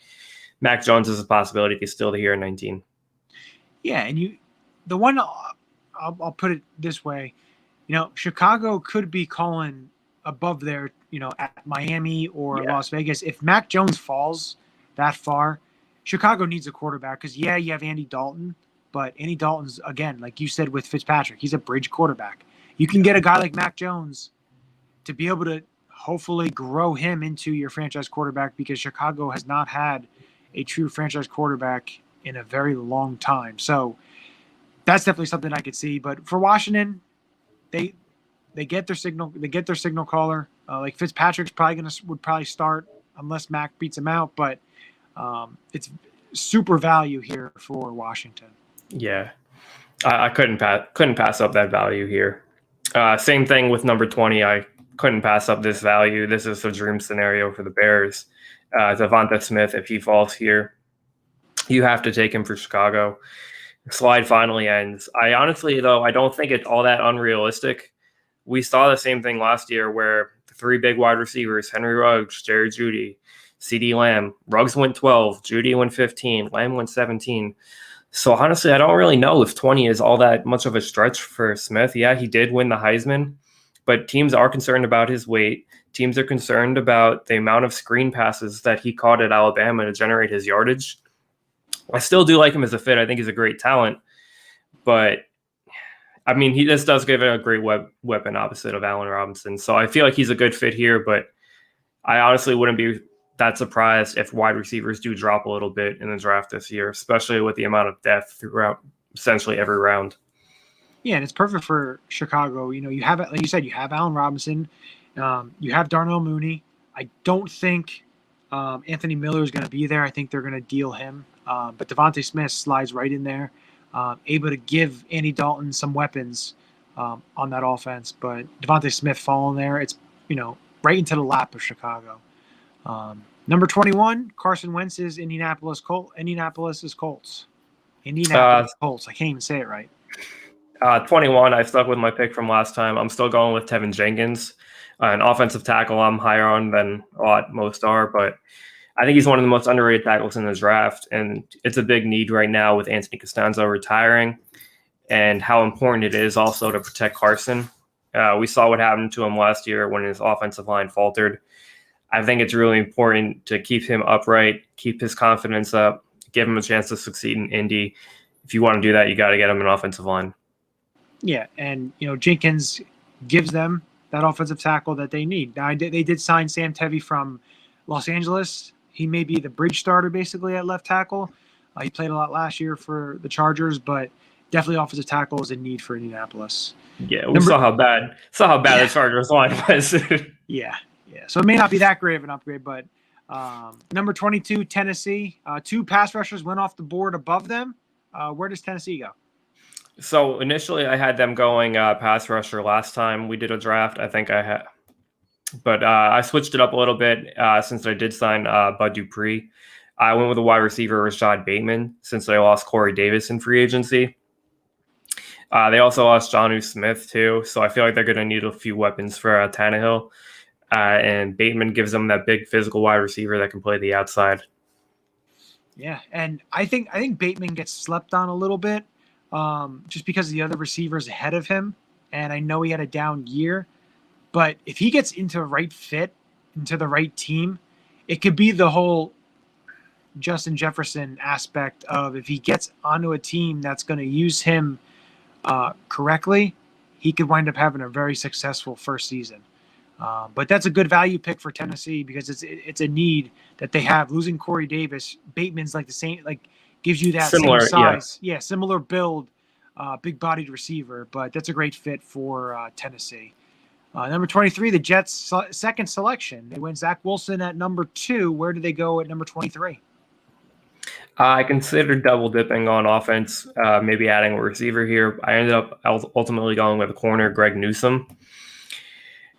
Mac Jones is a possibility if he's still here in 19. Yeah, and the one, I'll put it this way, Chicago could be calling above there, at Miami or Las Vegas. If Mac Jones falls that far, Chicago needs a quarterback because, you have Andy Dalton, but Andy Dalton's, again, like you said with Fitzpatrick, he's a bridge quarterback. You can get a guy like Mac Jones to be able to hopefully grow him into your franchise quarterback because Chicago has not had a true franchise quarterback in a very long time. So that's definitely something I could see. But for Washington, they get their signal caller. Like Fitzpatrick's would probably start unless Mac beats him out. But it's super value here for Washington. Yeah, I couldn't pass up that value here. Same thing with number 20. I couldn't pass up this value. This is a dream scenario for the Bears. Devonta Smith, if he falls here, you have to take him for Chicago. Slide finally ends. I honestly, though, I don't think it's all that unrealistic. We saw the same thing last year where the three big wide receivers, Henry Ruggs, Jerry Jeudy, CeeDee Lamb, Ruggs went 12, Jeudy went 15, Lamb went 17. So honestly, I don't really know if 20 is all that much of a stretch for Smith. Yeah, he did win the Heisman, but teams are concerned about his weight. Teams are concerned about the amount of screen passes that he caught at Alabama to generate his yardage. I still do like him as a fit. I think he's a great talent, but I mean, he just does give it a great weapon opposite of Allen Robinson. So I feel like he's a good fit here, but I honestly wouldn't be that surprised if wide receivers do drop a little bit in the draft this year, especially with the amount of depth throughout essentially every round. Yeah, and it's perfect for Chicago. You have, like you said, you have Allen Robinson, you have Darnell Mooney. I don't think Anthony Miller is going to be there. I think they're going to deal him. But Devontae Smith slides right in there, able to give Andy Dalton some weapons on that offense. But Devontae Smith falling there, it's right into the lap of Chicago. Number 21, Carson Wentz's Indianapolis Colts. Indianapolis Colts. I can't even say it right. 21, I stuck with my pick from last time. I'm still going with Tevin Jenkins, an offensive tackle I'm higher on than most are, but I think he's one of the most underrated tackles in the draft, and it's a big need right now with Anthony Costanzo retiring and how important it is also to protect Carson. We saw what happened to him last year when his offensive line faltered. I think it's really important to keep him upright, keep his confidence up, give him a chance to succeed in Indy. If you want to do that, you got to get him an offensive line. Yeah, and Jenkins gives them that offensive tackle that they need. Now, they did sign Sam Tevy from Los Angeles. He may be the bridge starter basically at left tackle. He played a lot last year for the Chargers, but definitely offensive tackle is a need for Indianapolis. Yeah, we saw how bad the Chargers line was. Yeah. So it may not be that great of an upgrade, but number 22, Tennessee. Two pass rushers went off the board above them. Where does Tennessee go? So initially I had them going pass rusher last time we did a draft. I think I had, but I switched it up a little bit since I did sign Bud Dupree. I went with a wide receiver, Rashad Bateman, since they lost Corey Davis in free agency. They also lost Jonnu Smith too, so I feel like they're going to need a few weapons for Tannehill. And Bateman gives them that big physical wide receiver that can play the outside. Yeah, and I think Bateman gets slept on a little bit just because of the other receivers ahead of him. And I know he had a down year, but if he gets into the right fit, into the right team, it could be the whole Justin Jefferson aspect of if he gets onto a team that's going to use him correctly, he could wind up having a very successful first season. But that's a good value pick for Tennessee because it's a need that they have. Losing Corey Davis, Bateman's like the same, like gives you that similar same size, similar build, big-bodied receiver. But that's a great fit for Tennessee. Number 23, the Jets' second selection. They went Zach Wilson at number 2. Where do they go at number 23? I considered double dipping on offense, maybe adding a receiver here. I ended up ultimately going with a corner, Greg Newsome.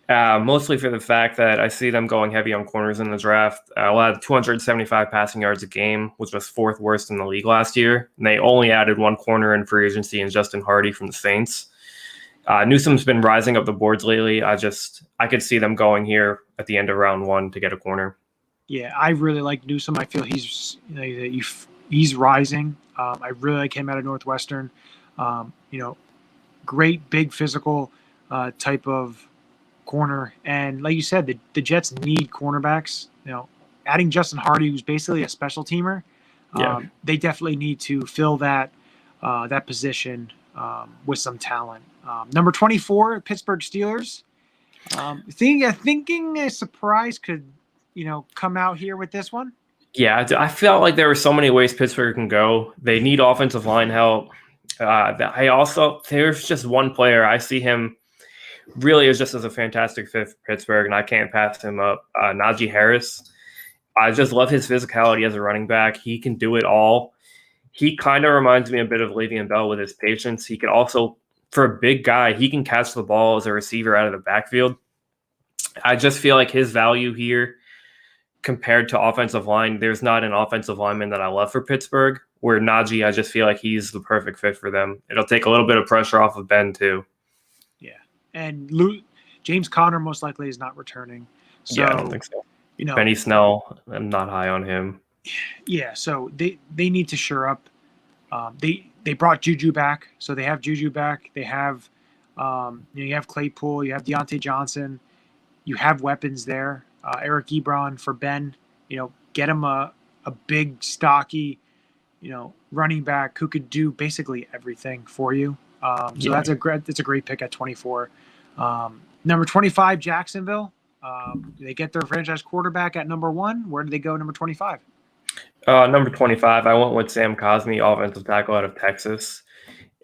Mostly for the fact that I see them going heavy on corners in the draft. Allowed 275 passing yards a game, which was fourth worst in the league last year. And they only added one corner in free agency and Justin Hardy from the Saints. Newsome's been rising up the boards lately. I could see them going here at the end of round 1 to get a corner. Yeah, I really like Newsome. I feel he's rising. I really like him out of Northwestern. Great big physical type of corner, and like you said, the Jets need cornerbacks. Adding Justin Hardy, who's basically a special teamer, they definitely need to fill that position with some talent. Number 24, Pittsburgh Steelers. Thinking a surprise could come out here with this one. Yeah, I felt like there were so many ways Pittsburgh can go. They need offensive line help. There's just one player I see him really is just as a fantastic fit for Pittsburgh, and I can't pass him up. Najee Harris. I just love his physicality as a running back. He can do it all. He kind of reminds me a bit of Le'Veon Bell with his patience. He can also, for a big guy, he can catch the ball as a receiver out of the backfield. I just feel like his value here compared to offensive line, there's not an offensive lineman that I love for Pittsburgh, where Najee, I just feel like he's the perfect fit for them. It'll take a little bit of pressure off of Ben, too. Yeah. And James Conner most likely is not returning. So, yeah, I don't think so. Benny Snell, I'm not high on him. Yeah, so they need to shore up. They brought Juju back, so they have Juju back. They have you have Claypool, you have Deontay Johnson, you have weapons there. Eric Ebron for Ben, get him a big, stocky, running back who could do basically everything for you. So that's a great pick at 24. Number 25, Jacksonville. They get their franchise quarterback at number 1. Where do they go? Number 25. Number 25, I went with Sam Cosmi, offensive tackle out of Texas.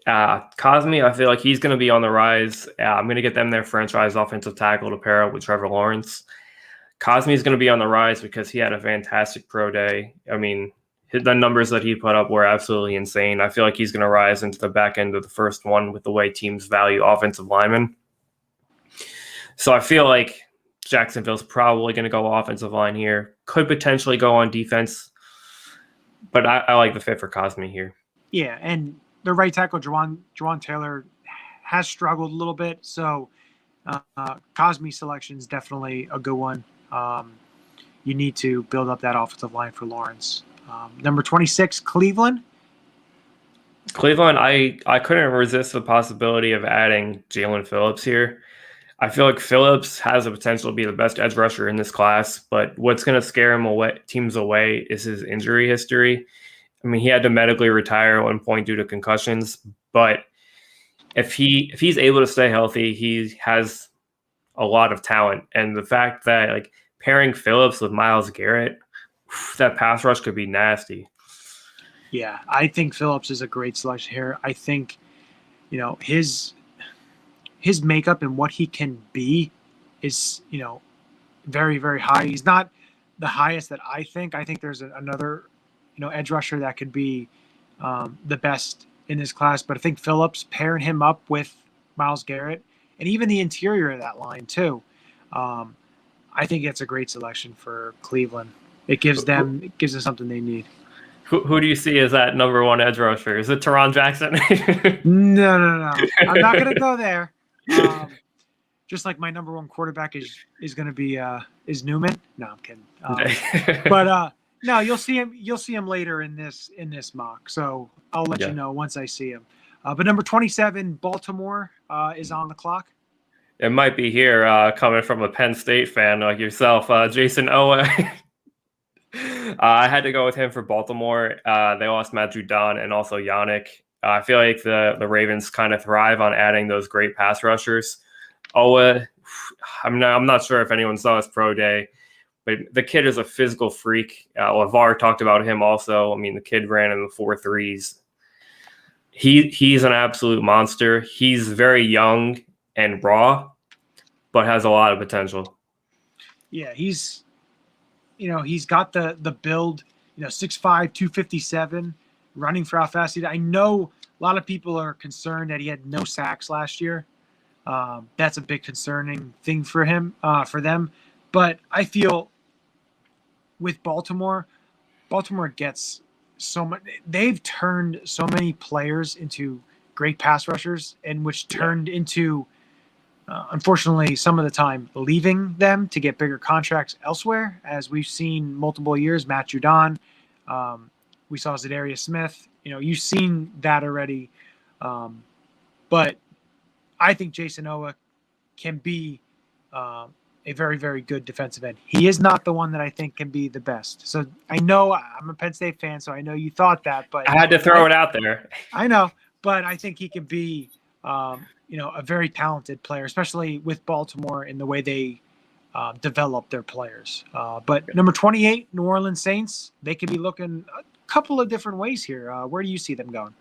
Cosmi, I feel like he's going to be on the rise. I'm going to get them their franchise offensive tackle to pair up with Trevor Lawrence. Cosmi is going to be on the rise because he had a fantastic pro day. I mean, the numbers that he put up were absolutely insane. I feel like he's going to rise into the back end of the first one with the way teams value offensive linemen. So I feel like Jacksonville's probably going to go offensive line here. Could potentially go on defense, but I like the fit for Cosmi here. Yeah, and the right tackle, Jawan Taylor, has struggled a little bit. So Cosmi selection is definitely a good one. You need to build up that offensive line for Lawrence. Number 26, Cleveland. I couldn't resist the possibility of adding Jalen Phillips here. I feel like Phillips has the potential to be the best edge rusher in this class, but what's going to scare teams away is his injury history. I mean, he had to medically retire at one point due to concussions, but if he's able to stay healthy, he has a lot of talent. And the fact that pairing Phillips with Myles Garrett, that pass rush could be nasty. Yeah, I think Phillips is a great selection here. I think, his makeup and what he can be is, very, very high. He's not the highest that I think. I think there's another, edge rusher that could be the best in this class. But I think Phillips, pairing him up with Myles Garrett and even the interior of that line too, I think it's a great selection for Cleveland. It gives them something they need. Who do you see as that number 1 edge rusher? Is it Teron Jackson? No. I'm not going to go there. Just like my number 1 quarterback is going to be is Newman. No, I'm kidding. But no, you'll see him later in this mock. So I'll let you know once I see him. But number 27, Baltimore is on the clock. It might be here coming from a Penn State fan like yourself, Jason Owe. I had to go with him for Baltimore. They lost Matt Judon and also Yannick. I feel like the Ravens kind of thrive on adding those great pass rushers. Owe, I'm not sure if anyone saw his pro day, but the kid is a physical freak. LeVar talked about him also. I mean, the kid ran in the 4.3s. He's an absolute monster. He's very young and raw, but has a lot of potential. Yeah, he's got the build 6'5", 257, running for how fast he did. I know a lot of people are concerned that he had no sacks last year. That's a big concerning thing for them. But I feel with Baltimore gets so much. They've turned so many players into great pass rushers, and which turned into, unfortunately, some of the time leaving them to get bigger contracts elsewhere, as we've seen multiple years. Matt Judon, we saw Zadarius Smith. You've seen that already. But I think Jason Owa can be a very, very good defensive end. He is not the one that I think can be the best. So I know I'm a Penn State fan, so I know you thought that, but I had to throw it out there. I know, but I think he can be, a very talented player, especially with Baltimore in the way they develop their players. But number 28, New Orleans Saints, they could be looking a couple of different ways here. Where do you see them going?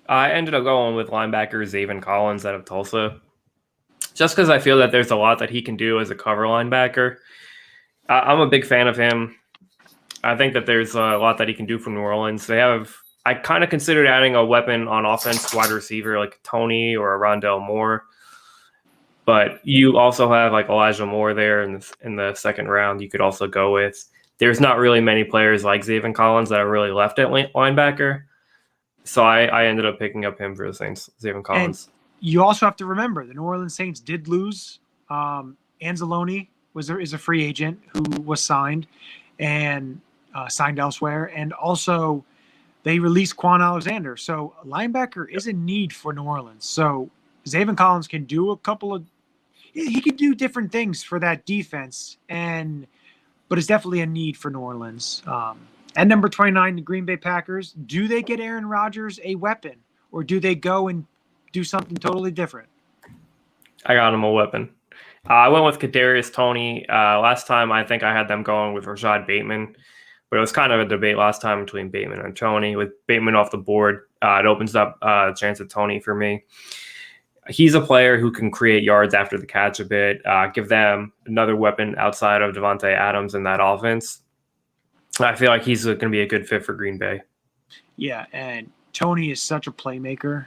I ended up going with linebacker Zaven Collins out of Tulsa, just because I feel that there's a lot that he can do as a cover linebacker. I'm a big fan of him. I think that there's a lot that he can do for New Orleans. I kind of considered adding a weapon on offense, wide receiver, like Tony or a Rondell Moore. But you also have like Elijah Moore there in the second round you could also go with. There's not really many players like Zaven Collins that are really left at linebacker. So I ended up picking up him for the Saints, Zaven Collins. And you also have to remember the New Orleans Saints did lose. Anzalone is a free agent who was signed and signed elsewhere. And also they released Quan Alexander. So linebacker is a need for New Orleans. So Zaven Collins can do he can do different things for that defense, but it's definitely a need for New Orleans. At number 29, the Green Bay Packers, do they get Aaron Rodgers a weapon, or do they go and do something totally different? I got him a weapon. I went with Kadarius Toney. Last time, I think I had them going with Rashad Bateman, but it was kind of a debate last time between Bateman and Toney. With Bateman off the board, it opens up a chance at Toney for me. He's a player who can create yards after the catch a bit, give them another weapon outside of Devontae Adams in that offense. I feel like he's going to be a good fit for Green Bay. Yeah, and Toney is such a playmaker,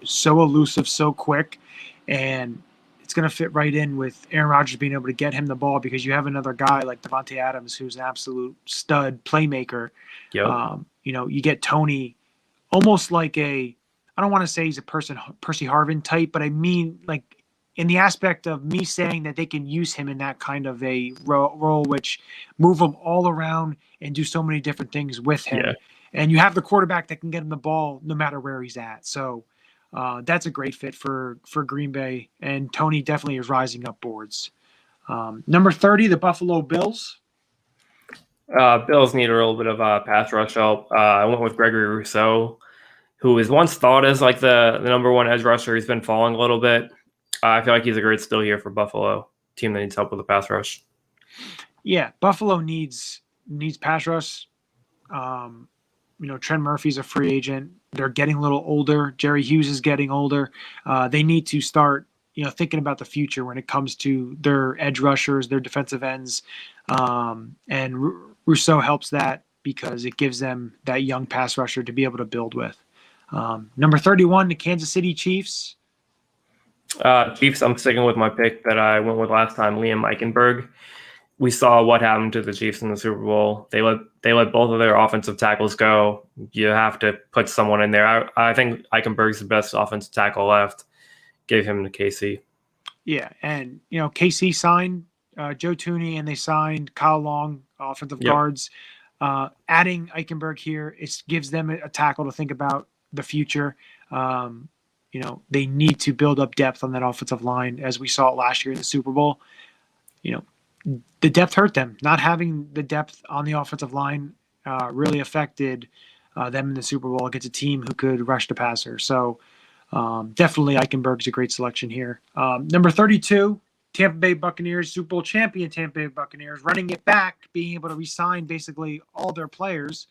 so elusive, so quick, and it's going to fit right in with Aaron Rodgers being able to get him the ball, because you have another guy like Devontae Adams who's an absolute stud playmaker. Yep. You get Toney almost like I don't want to say he's a Percy Harvin type, but I mean like in the aspect of me saying that they can use him in that kind of a role, which move him all around and do so many different things with him. Yeah. And you have the quarterback that can get him the ball no matter where he's at. So that's a great fit for Green Bay. And Toney definitely is rising up boards. Number 30, the Buffalo Bills. Bills need a little bit of pass rush help. I went with Gregory Rousseau, who was once thought as like the number one edge rusher. He's been falling a little bit. I feel like he's a great steal here for Buffalo, team that needs help with the pass rush. Yeah, Buffalo needs pass rush. Trent Murphy's a free agent. They're getting a little older. Jerry Hughes is getting older. They need to start, thinking about the future when it comes to their edge rushers, their defensive ends. And Rousseau helps that because it gives them that young pass rusher to be able to build with. Number 31, the Kansas City Chiefs. Chiefs, I'm sticking with my pick that I went with last time, Liam Eichenberg. We saw what happened to the Chiefs in the Super Bowl. They let both of their offensive tackles go. You have to put someone in there. I think Eichenberg's the best offensive tackle left. Gave him to KC. Yeah, and KC signed Joe Thuney, and they signed Kyle Long, offensive guards. Adding Eichenberg here, it gives them a tackle to think about the future. They need to build up depth on that offensive line, as we saw it last year in the Super Bowl. The depth hurt them. Not having the depth on the offensive line really affected them in the Super Bowl against a team who could rush the passer. So definitely Eichenberg's a great selection here. Number 32, Tampa Bay Buccaneers, Super Bowl champion Tampa Bay Buccaneers, running it back, being able to re-sign basically all their players.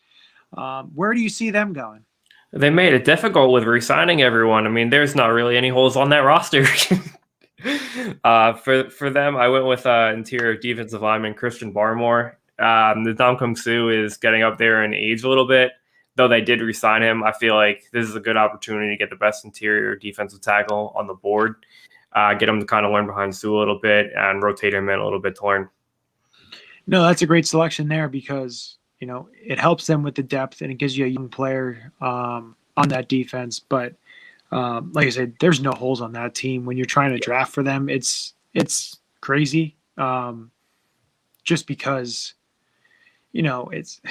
Where do you see them going? They made it difficult with re-signing everyone. I mean, there's not really any holes on that roster. For them, I went with interior defensive lineman Christian Barmore. The Ndamukong Suh is getting up there in age a little bit. Though they did re-sign him, I feel like this is a good opportunity to get the best interior defensive tackle on the board. Get him to kind of learn behind Suh a little bit and rotate him in a little bit to learn. No, that's a great selection there because, it helps them with the depth and it gives you a young player on that defense. But like I said, there's no holes on that team. When you're trying to draft for them, it's crazy just because, it's –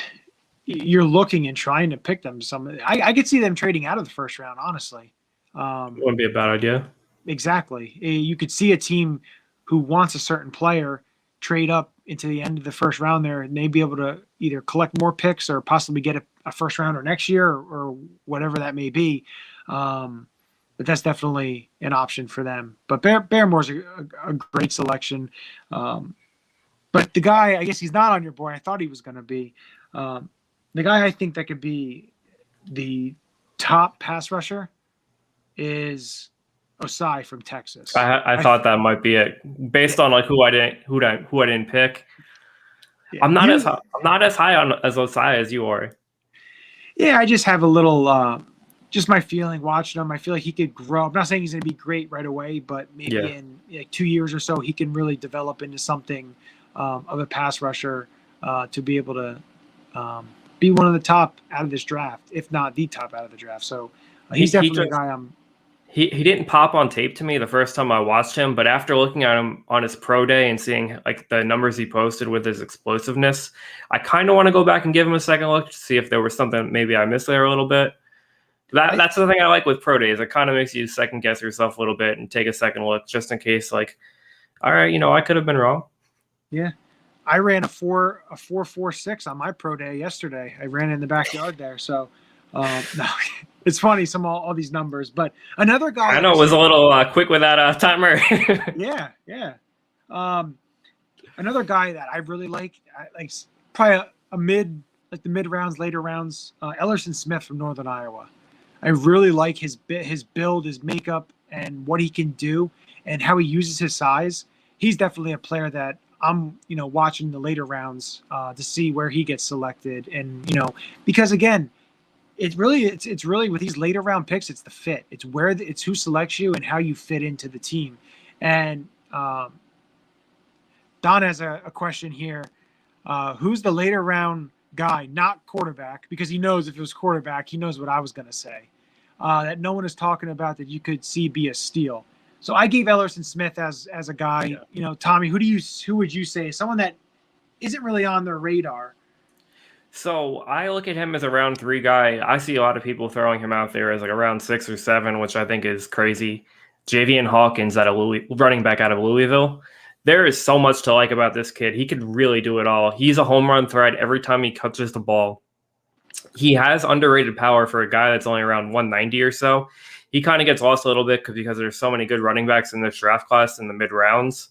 you're looking and trying to pick them. I could see them trading out of the first round, honestly. Wouldn't be a bad idea. Exactly. You could see a team who wants a certain player trade up into the end of the first round there, and they'd be able to either collect more picks or possibly get a first rounder next year or whatever that may be. But that's definitely an option for them. But Barrymore's a great selection. But the guy, I guess he's not on your board. I thought he was going to be. The guy I think that could be the top pass rusher is Osai from Texas. I thought that might be it, based on like who I didn't pick. Yeah, I'm not as high on as Osai as you are. Yeah, I just have a little just my feeling watching him. I feel like he could grow. I'm not saying he's going to be great right away, but maybe in like 2 years or so, he can really develop into something of a pass rusher to be able to be one of the top out of this draft, if not the top out of the draft. So he's definitely a guy I'm. He didn't pop on tape to me the first time I watched him, but after looking at him on his pro day and seeing like the numbers he posted with his explosiveness, I kind of want to go back and give him a second look to see if there was something maybe I missed there a little bit. That's the thing I like with pro days. It kind of makes you second guess yourself a little bit and take a second look just in case, like, all right, I could have been wrong. Yeah. I ran a 4.46 on my pro day yesterday. I ran in the backyard there. So, no, it's funny, all these numbers. But another guy. I know it was a little quick with that timer. Yeah. Another guy that I really like probably the mid rounds, later rounds, Ellerson Smith from Northern Iowa. I really like his build, his makeup, and what he can do and how he uses his size. He's definitely a player that I'm, watching the later rounds to see where he gets selected. And, because again, it's really with these later round picks, it's the fit. It's it's who selects you and how you fit into the team. And Don has a question here. Who's the later round guy, not quarterback, because he knows if it was quarterback, he knows what I was going to say, that no one is talking about that you could see be a steal. So I gave Ellerson Smith as a guy. Yeah. Tommy, who would you say someone that isn't really on their radar? So I look at him as a round 3 guy. I see a lot of people throwing him out there as like a round 6 or 7, which I think is crazy. Javian Hawkins running back out of Louisville. There is so much to like about this kid. He could really do it all. He's a home run threat every time he catches the ball. He has underrated power for a guy that's only around 190 or so. He kind of gets lost a little bit because there's so many good running backs in this draft class in the mid rounds.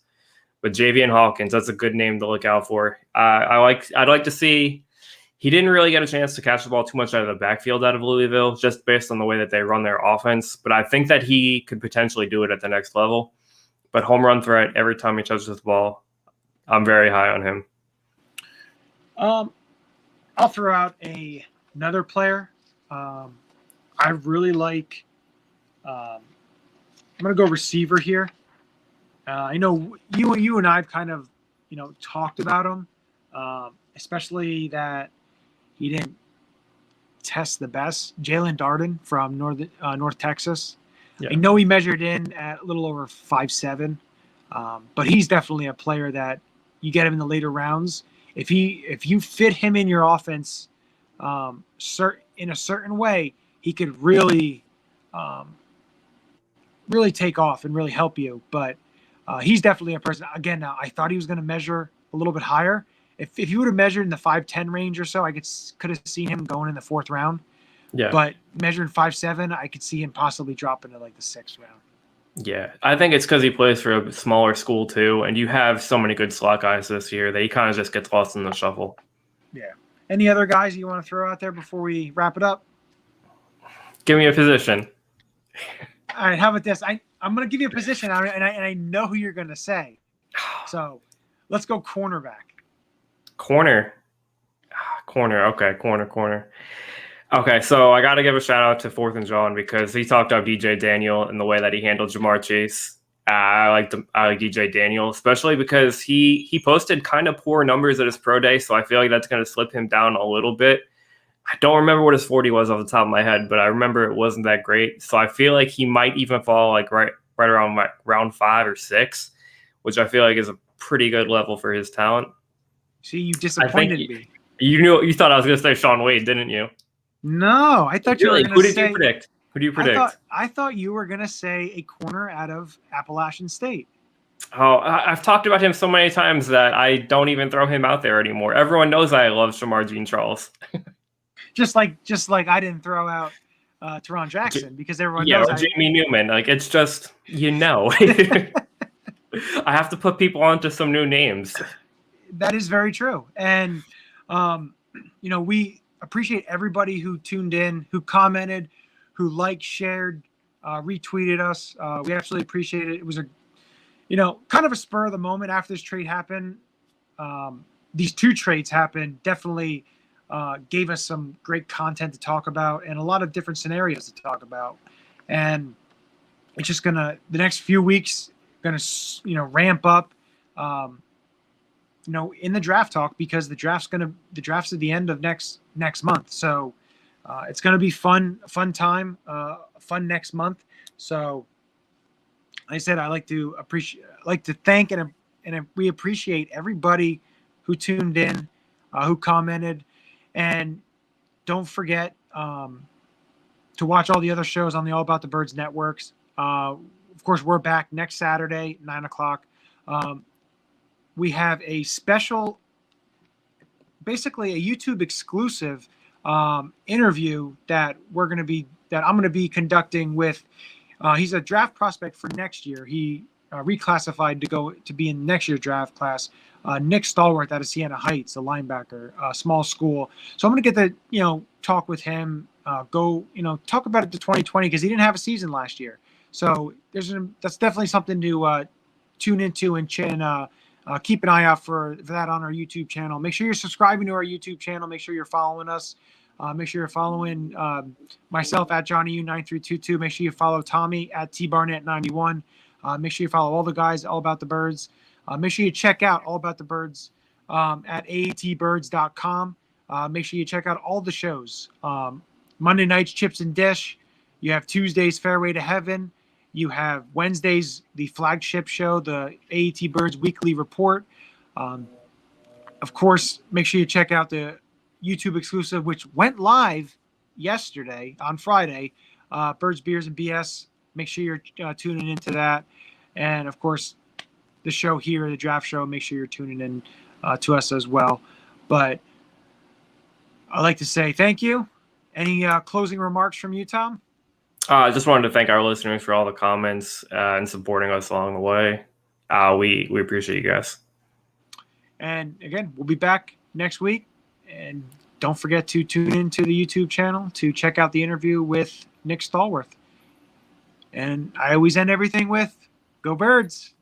But Javian Hawkins, that's a good name to look out for. I'd like to see. He didn't really get a chance to catch the ball too much out of the backfield out of Louisville, just based on the way that they run their offense. But I think that he could potentially do it at the next level. But home run threat every time he touches the ball. I'm very high on him. I'll throw out another player. I really like. I'm going to go receiver here. I know you and I've kind of talked about him, especially that he didn't test the best. Jalen Darden from North Texas. Yeah. I know he measured in at a little over 5'7", but he's definitely a player that you get him in the later rounds. If you fit him in your offense in a certain way, he could really take off and really help you. But he's definitely a person. Again, now I thought he was going to measure a little bit higher. If he would have measured in the 5'10" range or so, I could have seen him going in the 4th round. Yeah. But measuring 5'7", I could see him possibly dropping to like the 6th round. Yeah, I think it's because he plays for a smaller school too, and you have so many good slot guys this year that he kind of just gets lost in the shuffle. Yeah. Any other guys you want to throw out there before we wrap it up? Give me a position. All right, how about this? I'm going to give you a position, and I know who you're going to say. So let's go cornerback. Corner. Corner. Okay, so I got to give a shout out to Fourth and John because he talked up DJ Daniel in the way that he handled Jamar Chase. I like DJ Daniel, especially because he posted kind of poor numbers at his pro day, so I feel like that's going to slip him down a little bit. I don't remember what his 40 was off the top of my head, but I remember it wasn't that great. So I feel like he might even fall like right around round 5 or 6, which I feel like is a pretty good level for his talent. See, you disappointed me. You thought I was going to say Sean Wade, didn't you? No, I thought you were going to say. Who did you predict? Who do you predict? I thought you were going to say a corner out of Appalachian State. Oh, I've talked about him so many times that I don't even throw him out there anymore. Everyone knows I love Shamar Jean-Charles. just like I didn't throw out Teron Jackson because everyone knows. Yeah, Jamie Newman. Like, it's just, I have to put people onto some new names. That is very true. And, we appreciate everybody who tuned in, who commented, who liked, shared, retweeted us. We absolutely appreciate it. It was kind of a spur of the moment after this trade happened. These 2 trades happened, definitely gave us some great content to talk about and a lot of different scenarios to talk about. And it's just the next few weeks, ramp up, in the draft talk, because the draft's at the end of next month. So it's going to be fun time, fun next month. So like I said, I like to thank and we appreciate everybody who tuned in, who commented, and don't forget to watch all the other shows on the All About the Birds networks. Of course, we're back next Saturday, 9:00. We have a special, basically a YouTube exclusive interview that I'm going to be conducting with. He's a draft prospect for next year. He reclassified to be in next year's draft class. Nick Stallworth out of Siena Heights, a linebacker, small school. So I'm going to get to talk with him. Talk about it to 2020 because he didn't have a season last year. So that's definitely something to tune into and keep an eye out for that on our YouTube channel. Make sure you're subscribing to our YouTube channel. Make sure you're following us. Make sure you're following myself at JohnnyU9322. Make sure you follow Tommy at TBarnett91. Make sure you follow all the guys All About the Birds. Make sure you check out All About the Birds at AATBirds.com. Make sure you check out all the shows. Monday nights, Chips and Dish. You have Tuesdays, Fairway to Heaven. You have Wednesdays, the flagship show, the AAT Birds Weekly Report. Of course, make sure you check out the YouTube exclusive, which went live yesterday on Friday. Birds, Beers, and BS. Make sure you're tuning into that. And, of course, the show here, the draft show, make sure you're tuning in to us as well. But I'd like to say thank you. Any closing remarks from you, Tom? I just wanted to thank our listeners for all the comments and supporting us along the way. We appreciate you guys. And again, we'll be back next week. And don't forget to tune into the YouTube channel to check out the interview with Nick Stallworth. And I always end everything with, go Birds.